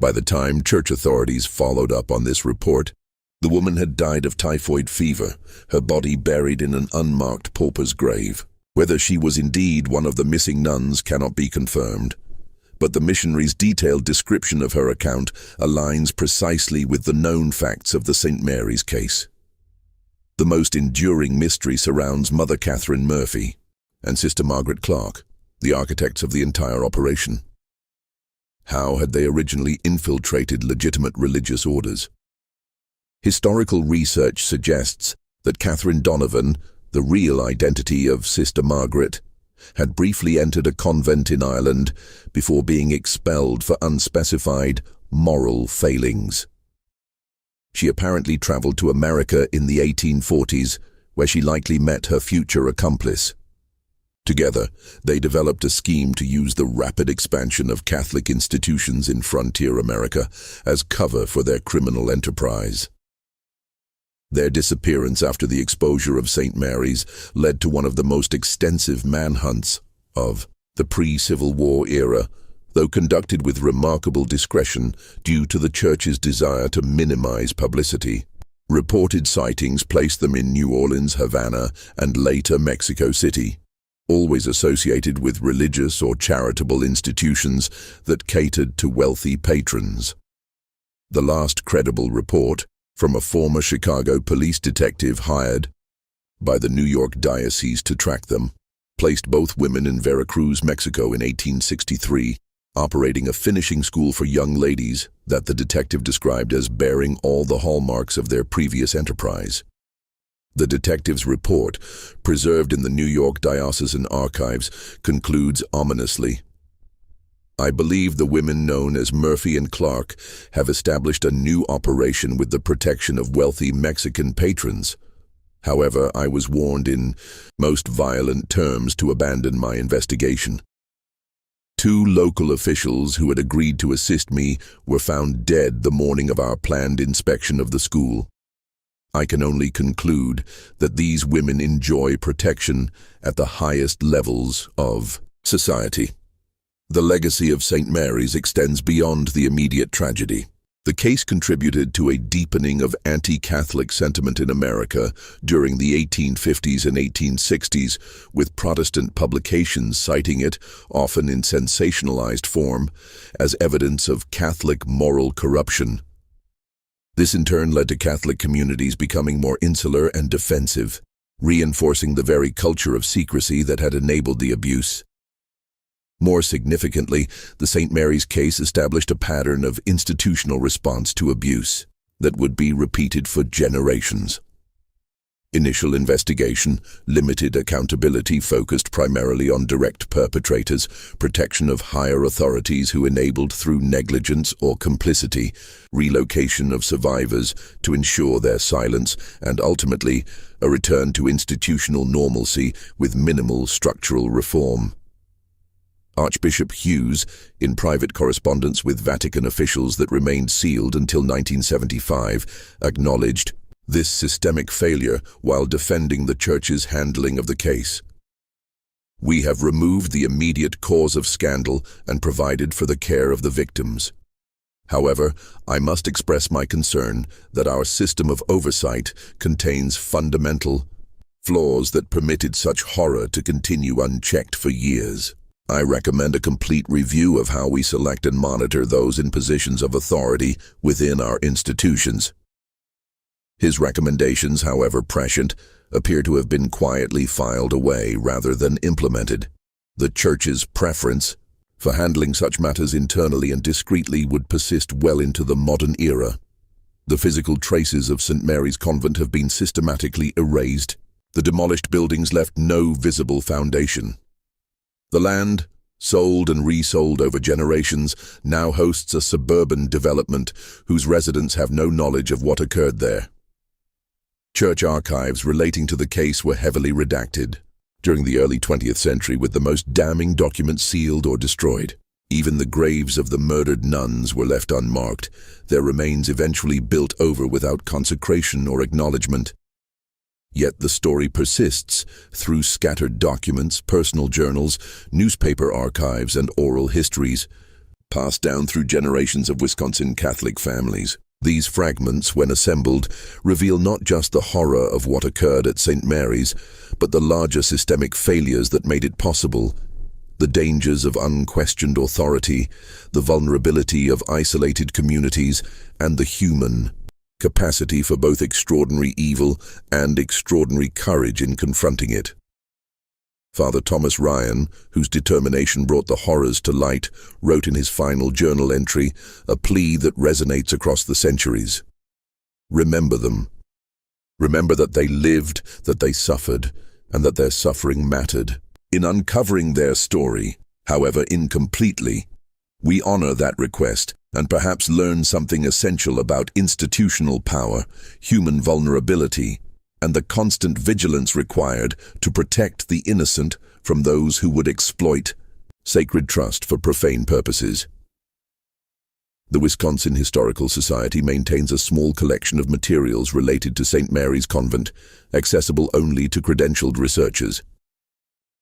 By the time church authorities followed up on this report, the woman had died of typhoid fever, her body buried in an unmarked pauper's grave. Whether she was indeed one of the missing nuns cannot be confirmed, but the missionary's detailed description of her account aligns precisely with the known facts of the St. Mary's case. The most enduring mystery surrounds Mother Catherine Murphy and Sister Margaret Clark, the architects of the entire operation. How had they originally infiltrated legitimate religious orders? Historical research suggests that Catherine Donovan, the real identity of Sister Margaret, had briefly entered a convent in Ireland before being expelled for unspecified moral failings. She apparently traveled to America in the 1840s, where she likely met her future accomplice. Together, they developed a scheme to use the rapid expansion of Catholic institutions in frontier America as cover for their criminal enterprise. Their disappearance after the exposure of St. Mary's led to one of the most extensive manhunts of the pre-Civil War era, though conducted with remarkable discretion due to the Church's desire to minimize publicity. Reported sightings placed them in New Orleans, Havana, and later Mexico City, always associated with religious or charitable institutions that catered to wealthy patrons. The last credible report, from a former Chicago police detective hired by the New York Diocese to track them, placed both women in Veracruz, Mexico in 1863, operating a finishing school for young ladies that the detective described as bearing all the hallmarks of their previous enterprise. The detective's report, preserved in the New York Diocesan Archives, concludes ominously, "I believe the women known as Murphy and Clark have established a new operation with the protection of wealthy Mexican patrons. However, I was warned in most violent terms to abandon my investigation. 2 local officials who had agreed to assist me were found dead the morning of our planned inspection of the school. I can only conclude that these women enjoy protection at the highest levels of society." The legacy of St. Mary's extends beyond the immediate tragedy. The case contributed to a deepening of anti-Catholic sentiment in America during the 1850s and 1860s, with Protestant publications citing it, often in sensationalized form, as evidence of Catholic moral corruption. This in turn led to Catholic communities becoming more insular and defensive, reinforcing the very culture of secrecy that had enabled the abuse. More significantly, the St. Mary's case established a pattern of institutional response to abuse that would be repeated for generations. Initial investigation, limited accountability focused primarily on direct perpetrators, protection of higher authorities who enabled through negligence or complicity, relocation of survivors to ensure their silence, and ultimately, a return to institutional normalcy with minimal structural reform. Archbishop Hughes, in private correspondence with Vatican officials that remained sealed until 1975, acknowledged this systemic failure while defending the Church's handling of the case. "We have removed the immediate cause of scandal and provided for the care of the victims. However, I must express my concern that our system of oversight contains fundamental flaws that permitted such horror to continue unchecked for years. I recommend a complete review of how we select and monitor those in positions of authority within our institutions." His recommendations, however prescient, appear to have been quietly filed away rather than implemented. The Church's preference for handling such matters internally and discreetly would persist well into the modern era. The physical traces of St. Mary's Convent have been systematically erased. The demolished buildings left no visible foundation. The land, sold and resold over generations, now hosts a suburban development whose residents have no knowledge of what occurred there. Church archives relating to the case were heavily redacted during the early 20th century, with the most damning documents sealed or destroyed. Even the graves of the murdered nuns were left unmarked, their remains eventually built over without consecration or acknowledgement. Yet the story persists through scattered documents, personal journals, newspaper archives, and oral histories, passed down through generations of Wisconsin Catholic families. These fragments, when assembled, reveal not just the horror of what occurred at St. Mary's, but the larger systemic failures that made it possible, the dangers of unquestioned authority, the vulnerability of isolated communities, and the human capacity for both extraordinary evil and extraordinary courage in confronting it. Father Thomas Ryan, whose determination brought the horrors to light, wrote in his final journal entry a plea that resonates across the centuries. Remember them. Remember that they lived, that they suffered, and that their suffering mattered. In uncovering their story, however incompletely, we honor that request and perhaps learn something essential about institutional power, human vulnerability, and the constant vigilance required to protect the innocent from those who would exploit sacred trust for profane purposes. The Wisconsin Historical Society maintains a small collection of materials related to St. Mary's Convent, accessible only to credentialed researchers.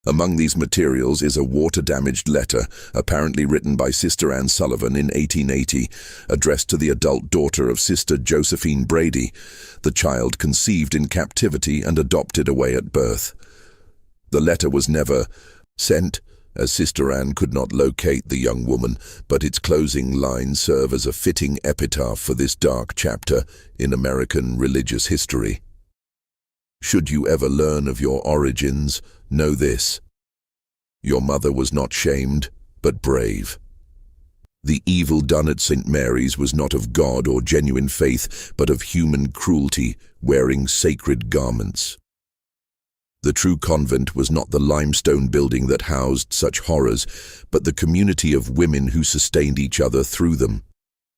Among these materials is a water-damaged letter, apparently written by Sister Anne Sullivan in 1880, addressed to the adult daughter of Sister Josephine Brady, the child conceived in captivity and adopted away at birth. The letter was never sent, as Sister Anne could not locate the young woman, but its closing lines serve as a fitting epitaph for this dark chapter in American religious history. Should you ever learn of your origins, know this: your mother was not shamed, but brave. The evil done at St. Mary's was not of God or genuine faith, but of human cruelty, wearing sacred garments. The true convent was not the limestone building that housed such horrors, but the community of women who sustained each other through them,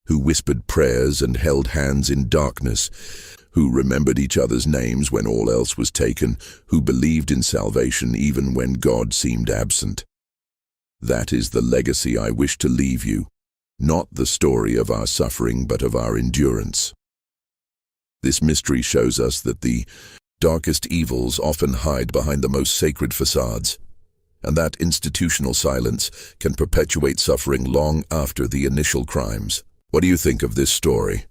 who whispered prayers and held hands in darkness, who remembered each other's names when all else was taken, who believed in salvation even when God seemed absent. That is the legacy I wish to leave you, not the story of our suffering but of our endurance. This mystery shows us that the darkest evils often hide behind the most sacred facades, and that institutional silence can perpetuate suffering long after the initial crimes. What do you think of this story?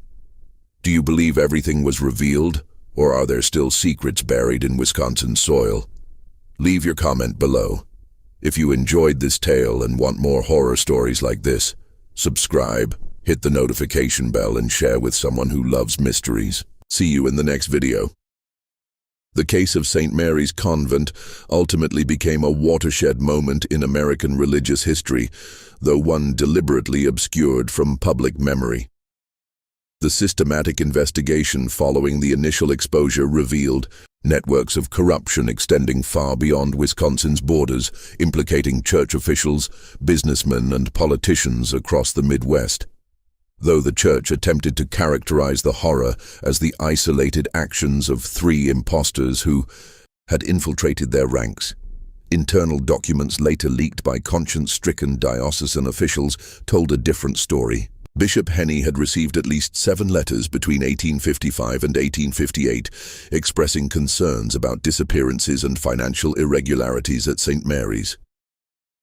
Do you believe everything was revealed, or are there still secrets buried in Wisconsin soil? Leave your comment below. If you enjoyed this tale and want more horror stories like this, subscribe, hit the notification bell, and share with someone who loves mysteries. See you in the next video. The case of St. Mary's Convent ultimately became a watershed moment in American religious history, though one deliberately obscured from public memory. The systematic investigation following the initial exposure revealed networks of corruption extending far beyond Wisconsin's borders, implicating church officials, businessmen, and politicians across the Midwest. Though the church attempted to characterize the horror as the isolated actions of 3 impostors who had infiltrated their ranks, internal documents later leaked by conscience-stricken diocesan officials told a different story. Bishop Henney had received at least 7 letters between 1855 and 1858 expressing concerns about disappearances and financial irregularities at St. Mary's.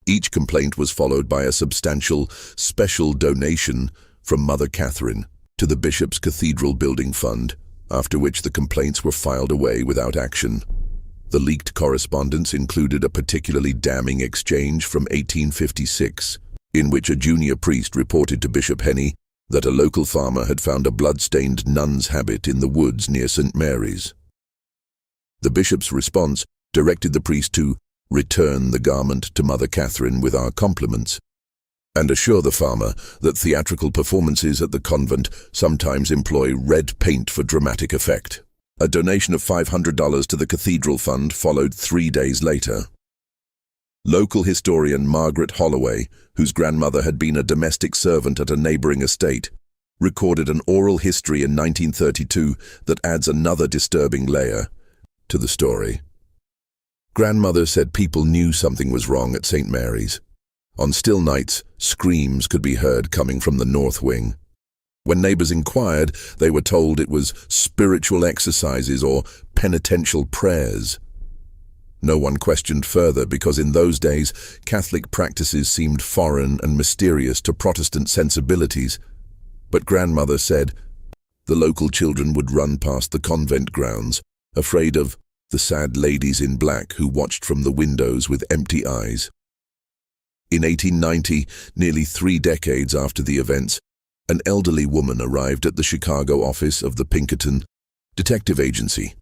Each complaint was followed by a substantial special donation from Mother Catherine to the bishop's cathedral building fund, after which the complaints were filed away without action. The leaked correspondence included a particularly damning exchange from 1856, in which a junior priest reported to Bishop Henney that a local farmer had found a blood-stained nun's habit in the woods near St. Mary's. The bishop's response directed the priest to return the garment to Mother Catherine with our compliments, and assure the farmer that theatrical performances at the convent sometimes employ red paint for dramatic effect. A donation of $500 to the cathedral fund followed 3 days later. Local historian Margaret Holloway, whose grandmother had been a domestic servant at a neighboring estate, recorded an oral history in 1932 that adds another disturbing layer to the story. Grandmother said people knew something was wrong at St. Mary's. On still nights, screams could be heard coming from the north wing. When neighbors inquired, they were told it was spiritual exercises or penitential prayers. No one questioned further because in those days, Catholic practices seemed foreign and mysterious to Protestant sensibilities. But grandmother said the local children would run past the convent grounds, afraid of the sad ladies in black who watched from the windows with empty eyes. In 1890, nearly 3 decades after the events, an elderly woman arrived at the Chicago office of the Pinkerton Detective Agency.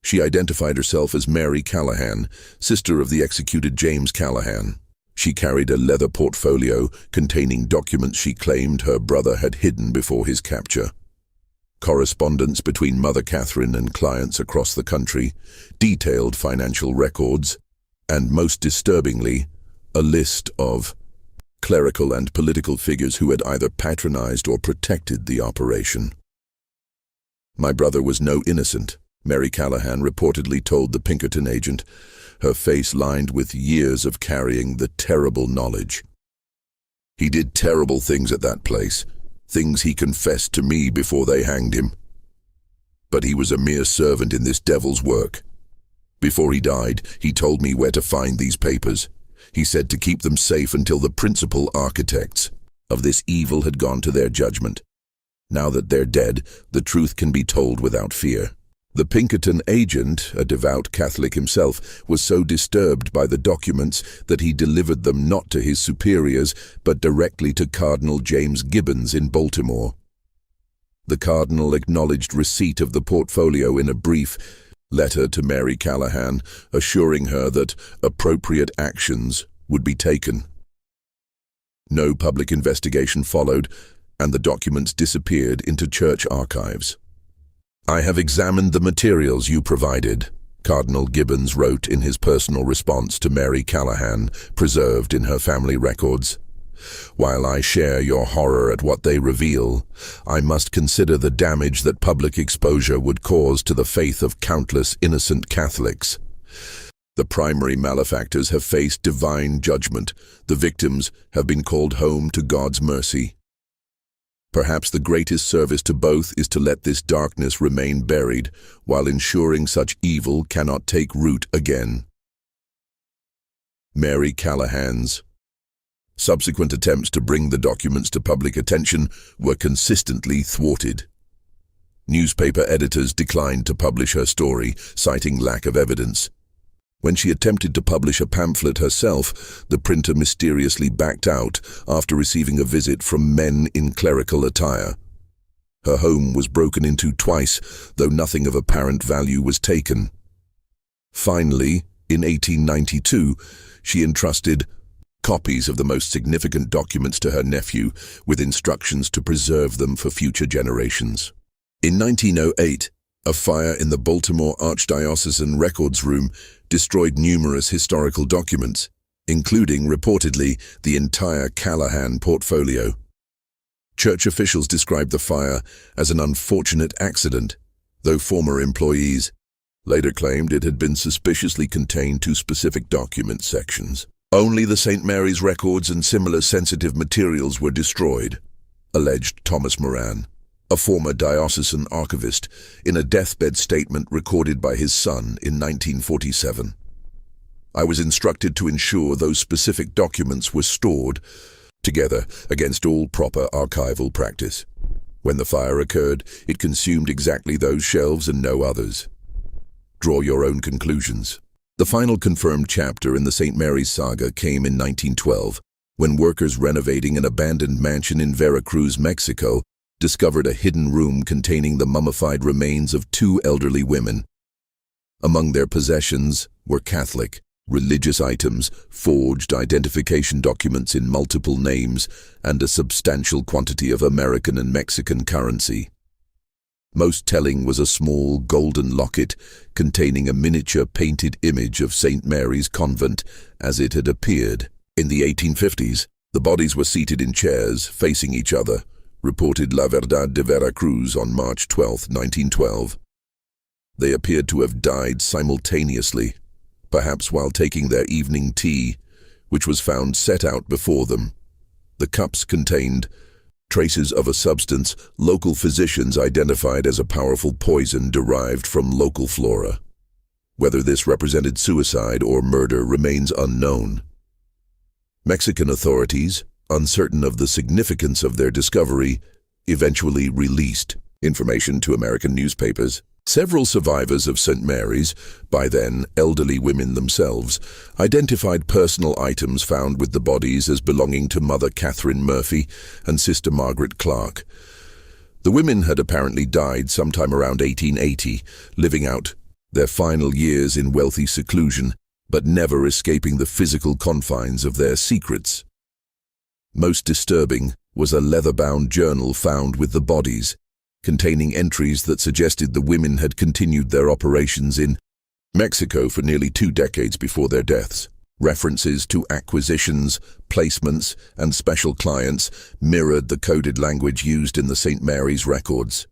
She identified herself as Mary Callahan, sister of the executed James Callahan. She carried a leather portfolio containing documents she claimed her brother had hidden before his capture. Correspondence between Mother Catherine and clients across the country, detailed financial records, and most disturbingly, a list of clerical and political figures who had either patronized or protected the operation. My brother was no innocent, Mary Callahan reportedly told the Pinkerton agent, her face lined with years of carrying the terrible knowledge. He did terrible things at that place, things he confessed to me before they hanged him. But he was a mere servant in this devil's work. Before he died, he told me where to find these papers. He said to keep them safe until the principal architects of this evil had gone to their judgment. Now that they're dead, the truth can be told without fear. The Pinkerton agent, a devout Catholic himself, was so disturbed by the documents that he delivered them not to his superiors, but directly to Cardinal James Gibbons in Baltimore. The cardinal acknowledged receipt of the portfolio in a brief letter to Mary Callahan, assuring her that appropriate actions would be taken. No public investigation followed, and the documents disappeared into church archives. "I have examined the materials you provided," Cardinal Gibbons wrote in his personal response to Mary Callahan, preserved in her family records. "While I share your horror at what they reveal, I must consider the damage that public exposure would cause to the faith of countless innocent Catholics. The primary malefactors have faced divine judgment. The victims have been called home to God's mercy. Perhaps the greatest service to both is to let this darkness remain buried, while ensuring such evil cannot take root again." Mary Callahan's subsequent attempts to bring the documents to public attention were consistently thwarted. Newspaper editors declined to publish her story, citing lack of evidence. When she attempted to publish a pamphlet herself, the printer mysteriously backed out after receiving a visit from men in clerical attire. Her home was broken into twice, though nothing of apparent value was taken. Finally, in 1892, she entrusted copies of the most significant documents to her nephew, with instructions to preserve them for future generations. In 1908, a fire in the Baltimore Archdiocesan Records Room destroyed numerous historical documents, including, reportedly, the entire Callahan portfolio. Church officials described the fire as an unfortunate accident, though former employees later claimed it had been suspiciously contained to specific document sections. Only the St. Mary's records and similar sensitive materials were destroyed, alleged Thomas Moran, a former diocesan archivist, in a deathbed statement recorded by his son in 1947. "I was instructed to ensure those specific documents were stored together against all proper archival practice. When the fire occurred, it consumed exactly those shelves and no others. Draw your own conclusions." The final confirmed chapter in the St. Mary's saga came in 1912, when workers renovating an abandoned mansion in Veracruz, Mexico, discovered a hidden room containing the mummified remains of 2 elderly women. Among their possessions were Catholic, religious items, forged identification documents in multiple names, and a substantial quantity of American and Mexican currency. Most telling was a small golden locket containing a miniature painted image of St. Mary's Convent as it had appeared. In the 1850s, the bodies were seated in chairs, facing each other, reported La Verdad de Veracruz on March 12, 1912. They appeared to have died simultaneously, perhaps while taking their evening tea, which was found set out before them. The cups contained traces of a substance local physicians identified as a powerful poison derived from local flora. Whether this represented suicide or murder remains unknown. Mexican authorities, uncertain of the significance of their discovery, eventually released information to American newspapers. Several survivors of St. Mary's, by then elderly women themselves, identified personal items found with the bodies as belonging to Mother Catherine Murphy and Sister Margaret Clark. The women had apparently died sometime around 1880, living out their final years in wealthy seclusion, but never escaping the physical confines of their secrets. Most disturbing was a leather-bound journal found with the bodies, containing entries that suggested the women had continued their operations in Mexico for nearly 2 decades before their deaths. References to acquisitions, placements, and special clients mirrored the coded language used in the St. Mary's records.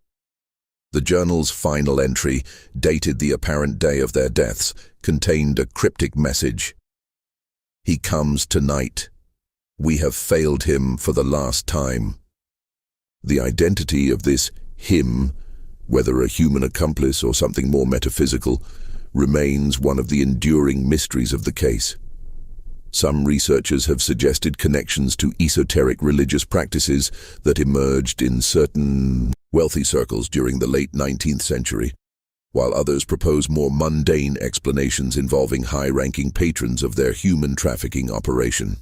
The journal's final entry, dated the apparent day of their deaths, contained a cryptic message. "He comes tonight. We have failed him for the last time." The identity of this him, whether a human accomplice or something more metaphysical, remains one of the enduring mysteries of the case. Some researchers have suggested connections to esoteric religious practices that emerged in certain wealthy circles during the late 19th century, while others propose more mundane explanations involving high-ranking patrons of their human trafficking operation.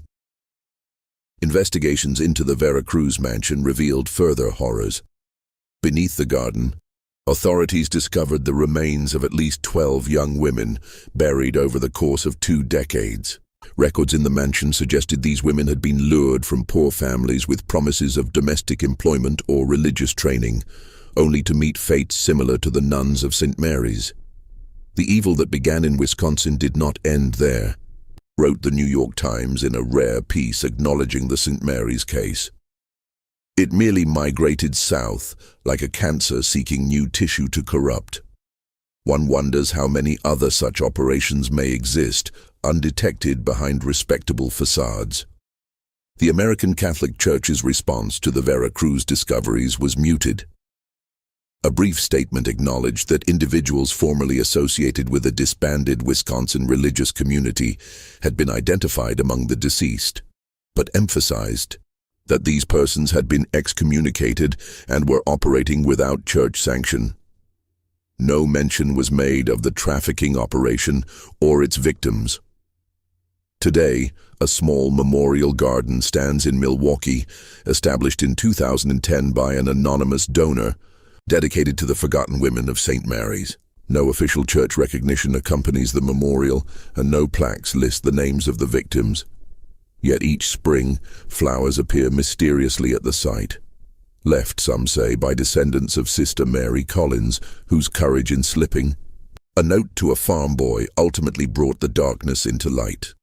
Investigations into the Veracruz mansion revealed further horrors. Beneath the garden, authorities discovered the remains of at least 12 young women buried over the course of 2 decades. Records in the mansion suggested these women had been lured from poor families with promises of domestic employment or religious training, only to meet fates similar to the nuns of St. Mary's. The evil that began in Wisconsin did not end there, wrote the New York Times in a rare piece acknowledging the St. Mary's case. It merely migrated south, like a cancer seeking new tissue to corrupt. One wonders how many other such operations may exist, undetected behind respectable facades. The American Catholic Church's response to the Veracruz discoveries was muted. A brief statement acknowledged that individuals formerly associated with a disbanded Wisconsin religious community had been identified among the deceased, but emphasized that these persons had been excommunicated and were operating without church sanction. No mention was made of the trafficking operation or its victims. Today, a small memorial garden stands in Milwaukee, established in 2010 by an anonymous donor, dedicated to the forgotten women of St. Mary's. No official church recognition accompanies the memorial, and no plaques list the names of the victims. Yet each spring, flowers appear mysteriously at the site, left, some say, by descendants of Sister Mary Collins, whose courage in slipping a note to a farm boy ultimately brought the darkness into light.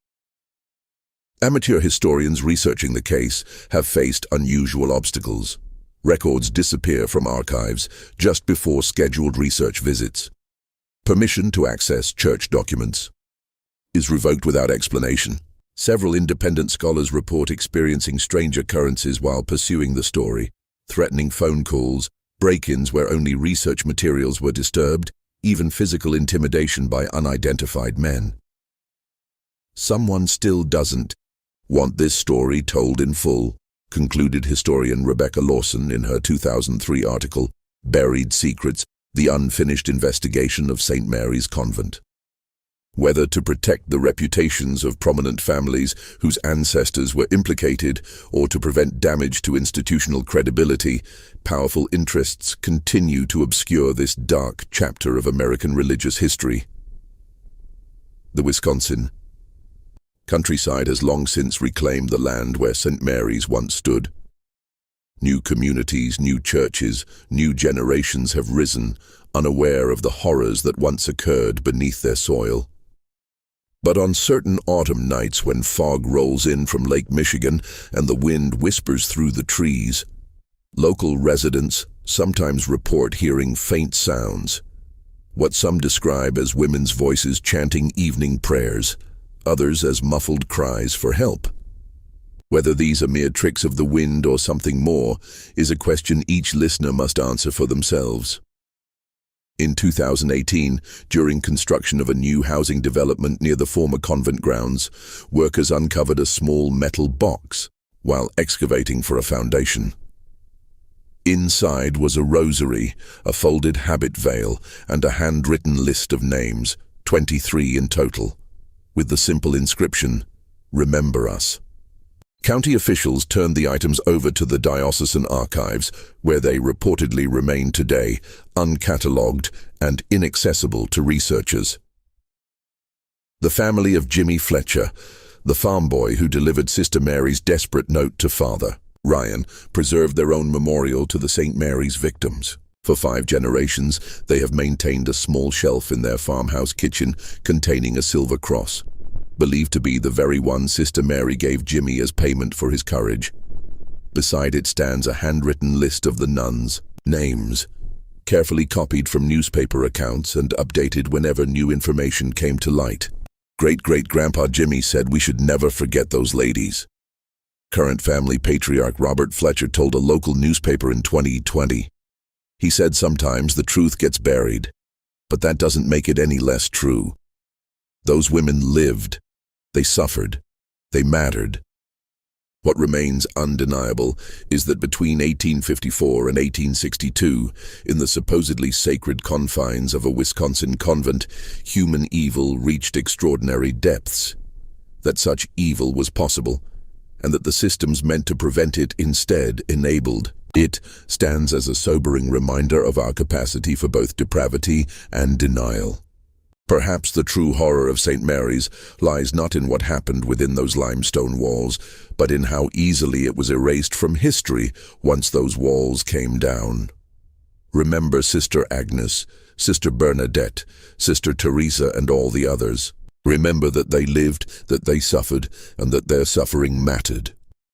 Amateur historians researching the case have faced unusual obstacles. Records disappear from archives just before scheduled research visits. Permission to access church documents is revoked without explanation. Several independent scholars report experiencing strange occurrences while pursuing the story, threatening phone calls, break-ins where only research materials were disturbed, even physical intimidation by unidentified men. Someone still doesn't want this story told in full, concluded historian Rebecca Lawson in her 2003 article, Buried Secrets, The Unfinished Investigation of St. Mary's Convent. Whether to protect the reputations of prominent families whose ancestors were implicated or to prevent damage to institutional credibility, powerful interests continue to obscure this dark chapter of American religious history. The Wisconsin countryside has long since reclaimed the land where St. Mary's once stood. New communities, new churches, new generations have risen, unaware of the horrors that once occurred beneath their soil. But on certain autumn nights when fog rolls in from Lake Michigan and the wind whispers through the trees, local residents sometimes report hearing faint sounds, what some describe as women's voices chanting evening prayers, others as muffled cries for help. Whether these are mere tricks of the wind or something more is a question each listener must answer for themselves. In 2018, during construction of a new housing development near the former convent grounds, workers uncovered a small metal box while excavating for a foundation. Inside was a rosary, a folded habit veil, and a handwritten list of names, 23 in total, with the simple inscription, "Remember us." County officials turned the items over to the diocesan archives, where they reportedly remain today, uncatalogued and inaccessible to researchers. The family of Jimmy Fletcher, the farm boy who delivered Sister Mary's desperate note to Father Ryan, preserved their own memorial to the St. Mary's victims. For 5 generations, they have maintained a small shelf in their farmhouse kitchen containing a silver cross, believed to be the very one Sister Mary gave Jimmy as payment for his courage. Beside it stands a handwritten list of the nuns' names, carefully copied from newspaper accounts and updated whenever new information came to light. Great-great-grandpa Jimmy said we should never forget those ladies. Current family patriarch Robert Fletcher told a local newspaper in 2020. He said sometimes the truth gets buried, but that doesn't make it any less true. Those women lived, they suffered, they mattered. What remains undeniable is that between 1854 and 1862, in the supposedly sacred confines of a Wisconsin convent, human evil reached extraordinary depths. That such evil was possible, and that the systems meant to prevent it instead enabled. It stands as a sobering reminder of our capacity for both depravity and denial. Perhaps the true horror of St. Mary's lies not in what happened within those limestone walls, but in how easily it was erased from history once those walls came down. Remember Sister Agnes, Sister Bernadette, Sister Teresa, and all the others. Remember that they lived, that they suffered, and that their suffering mattered.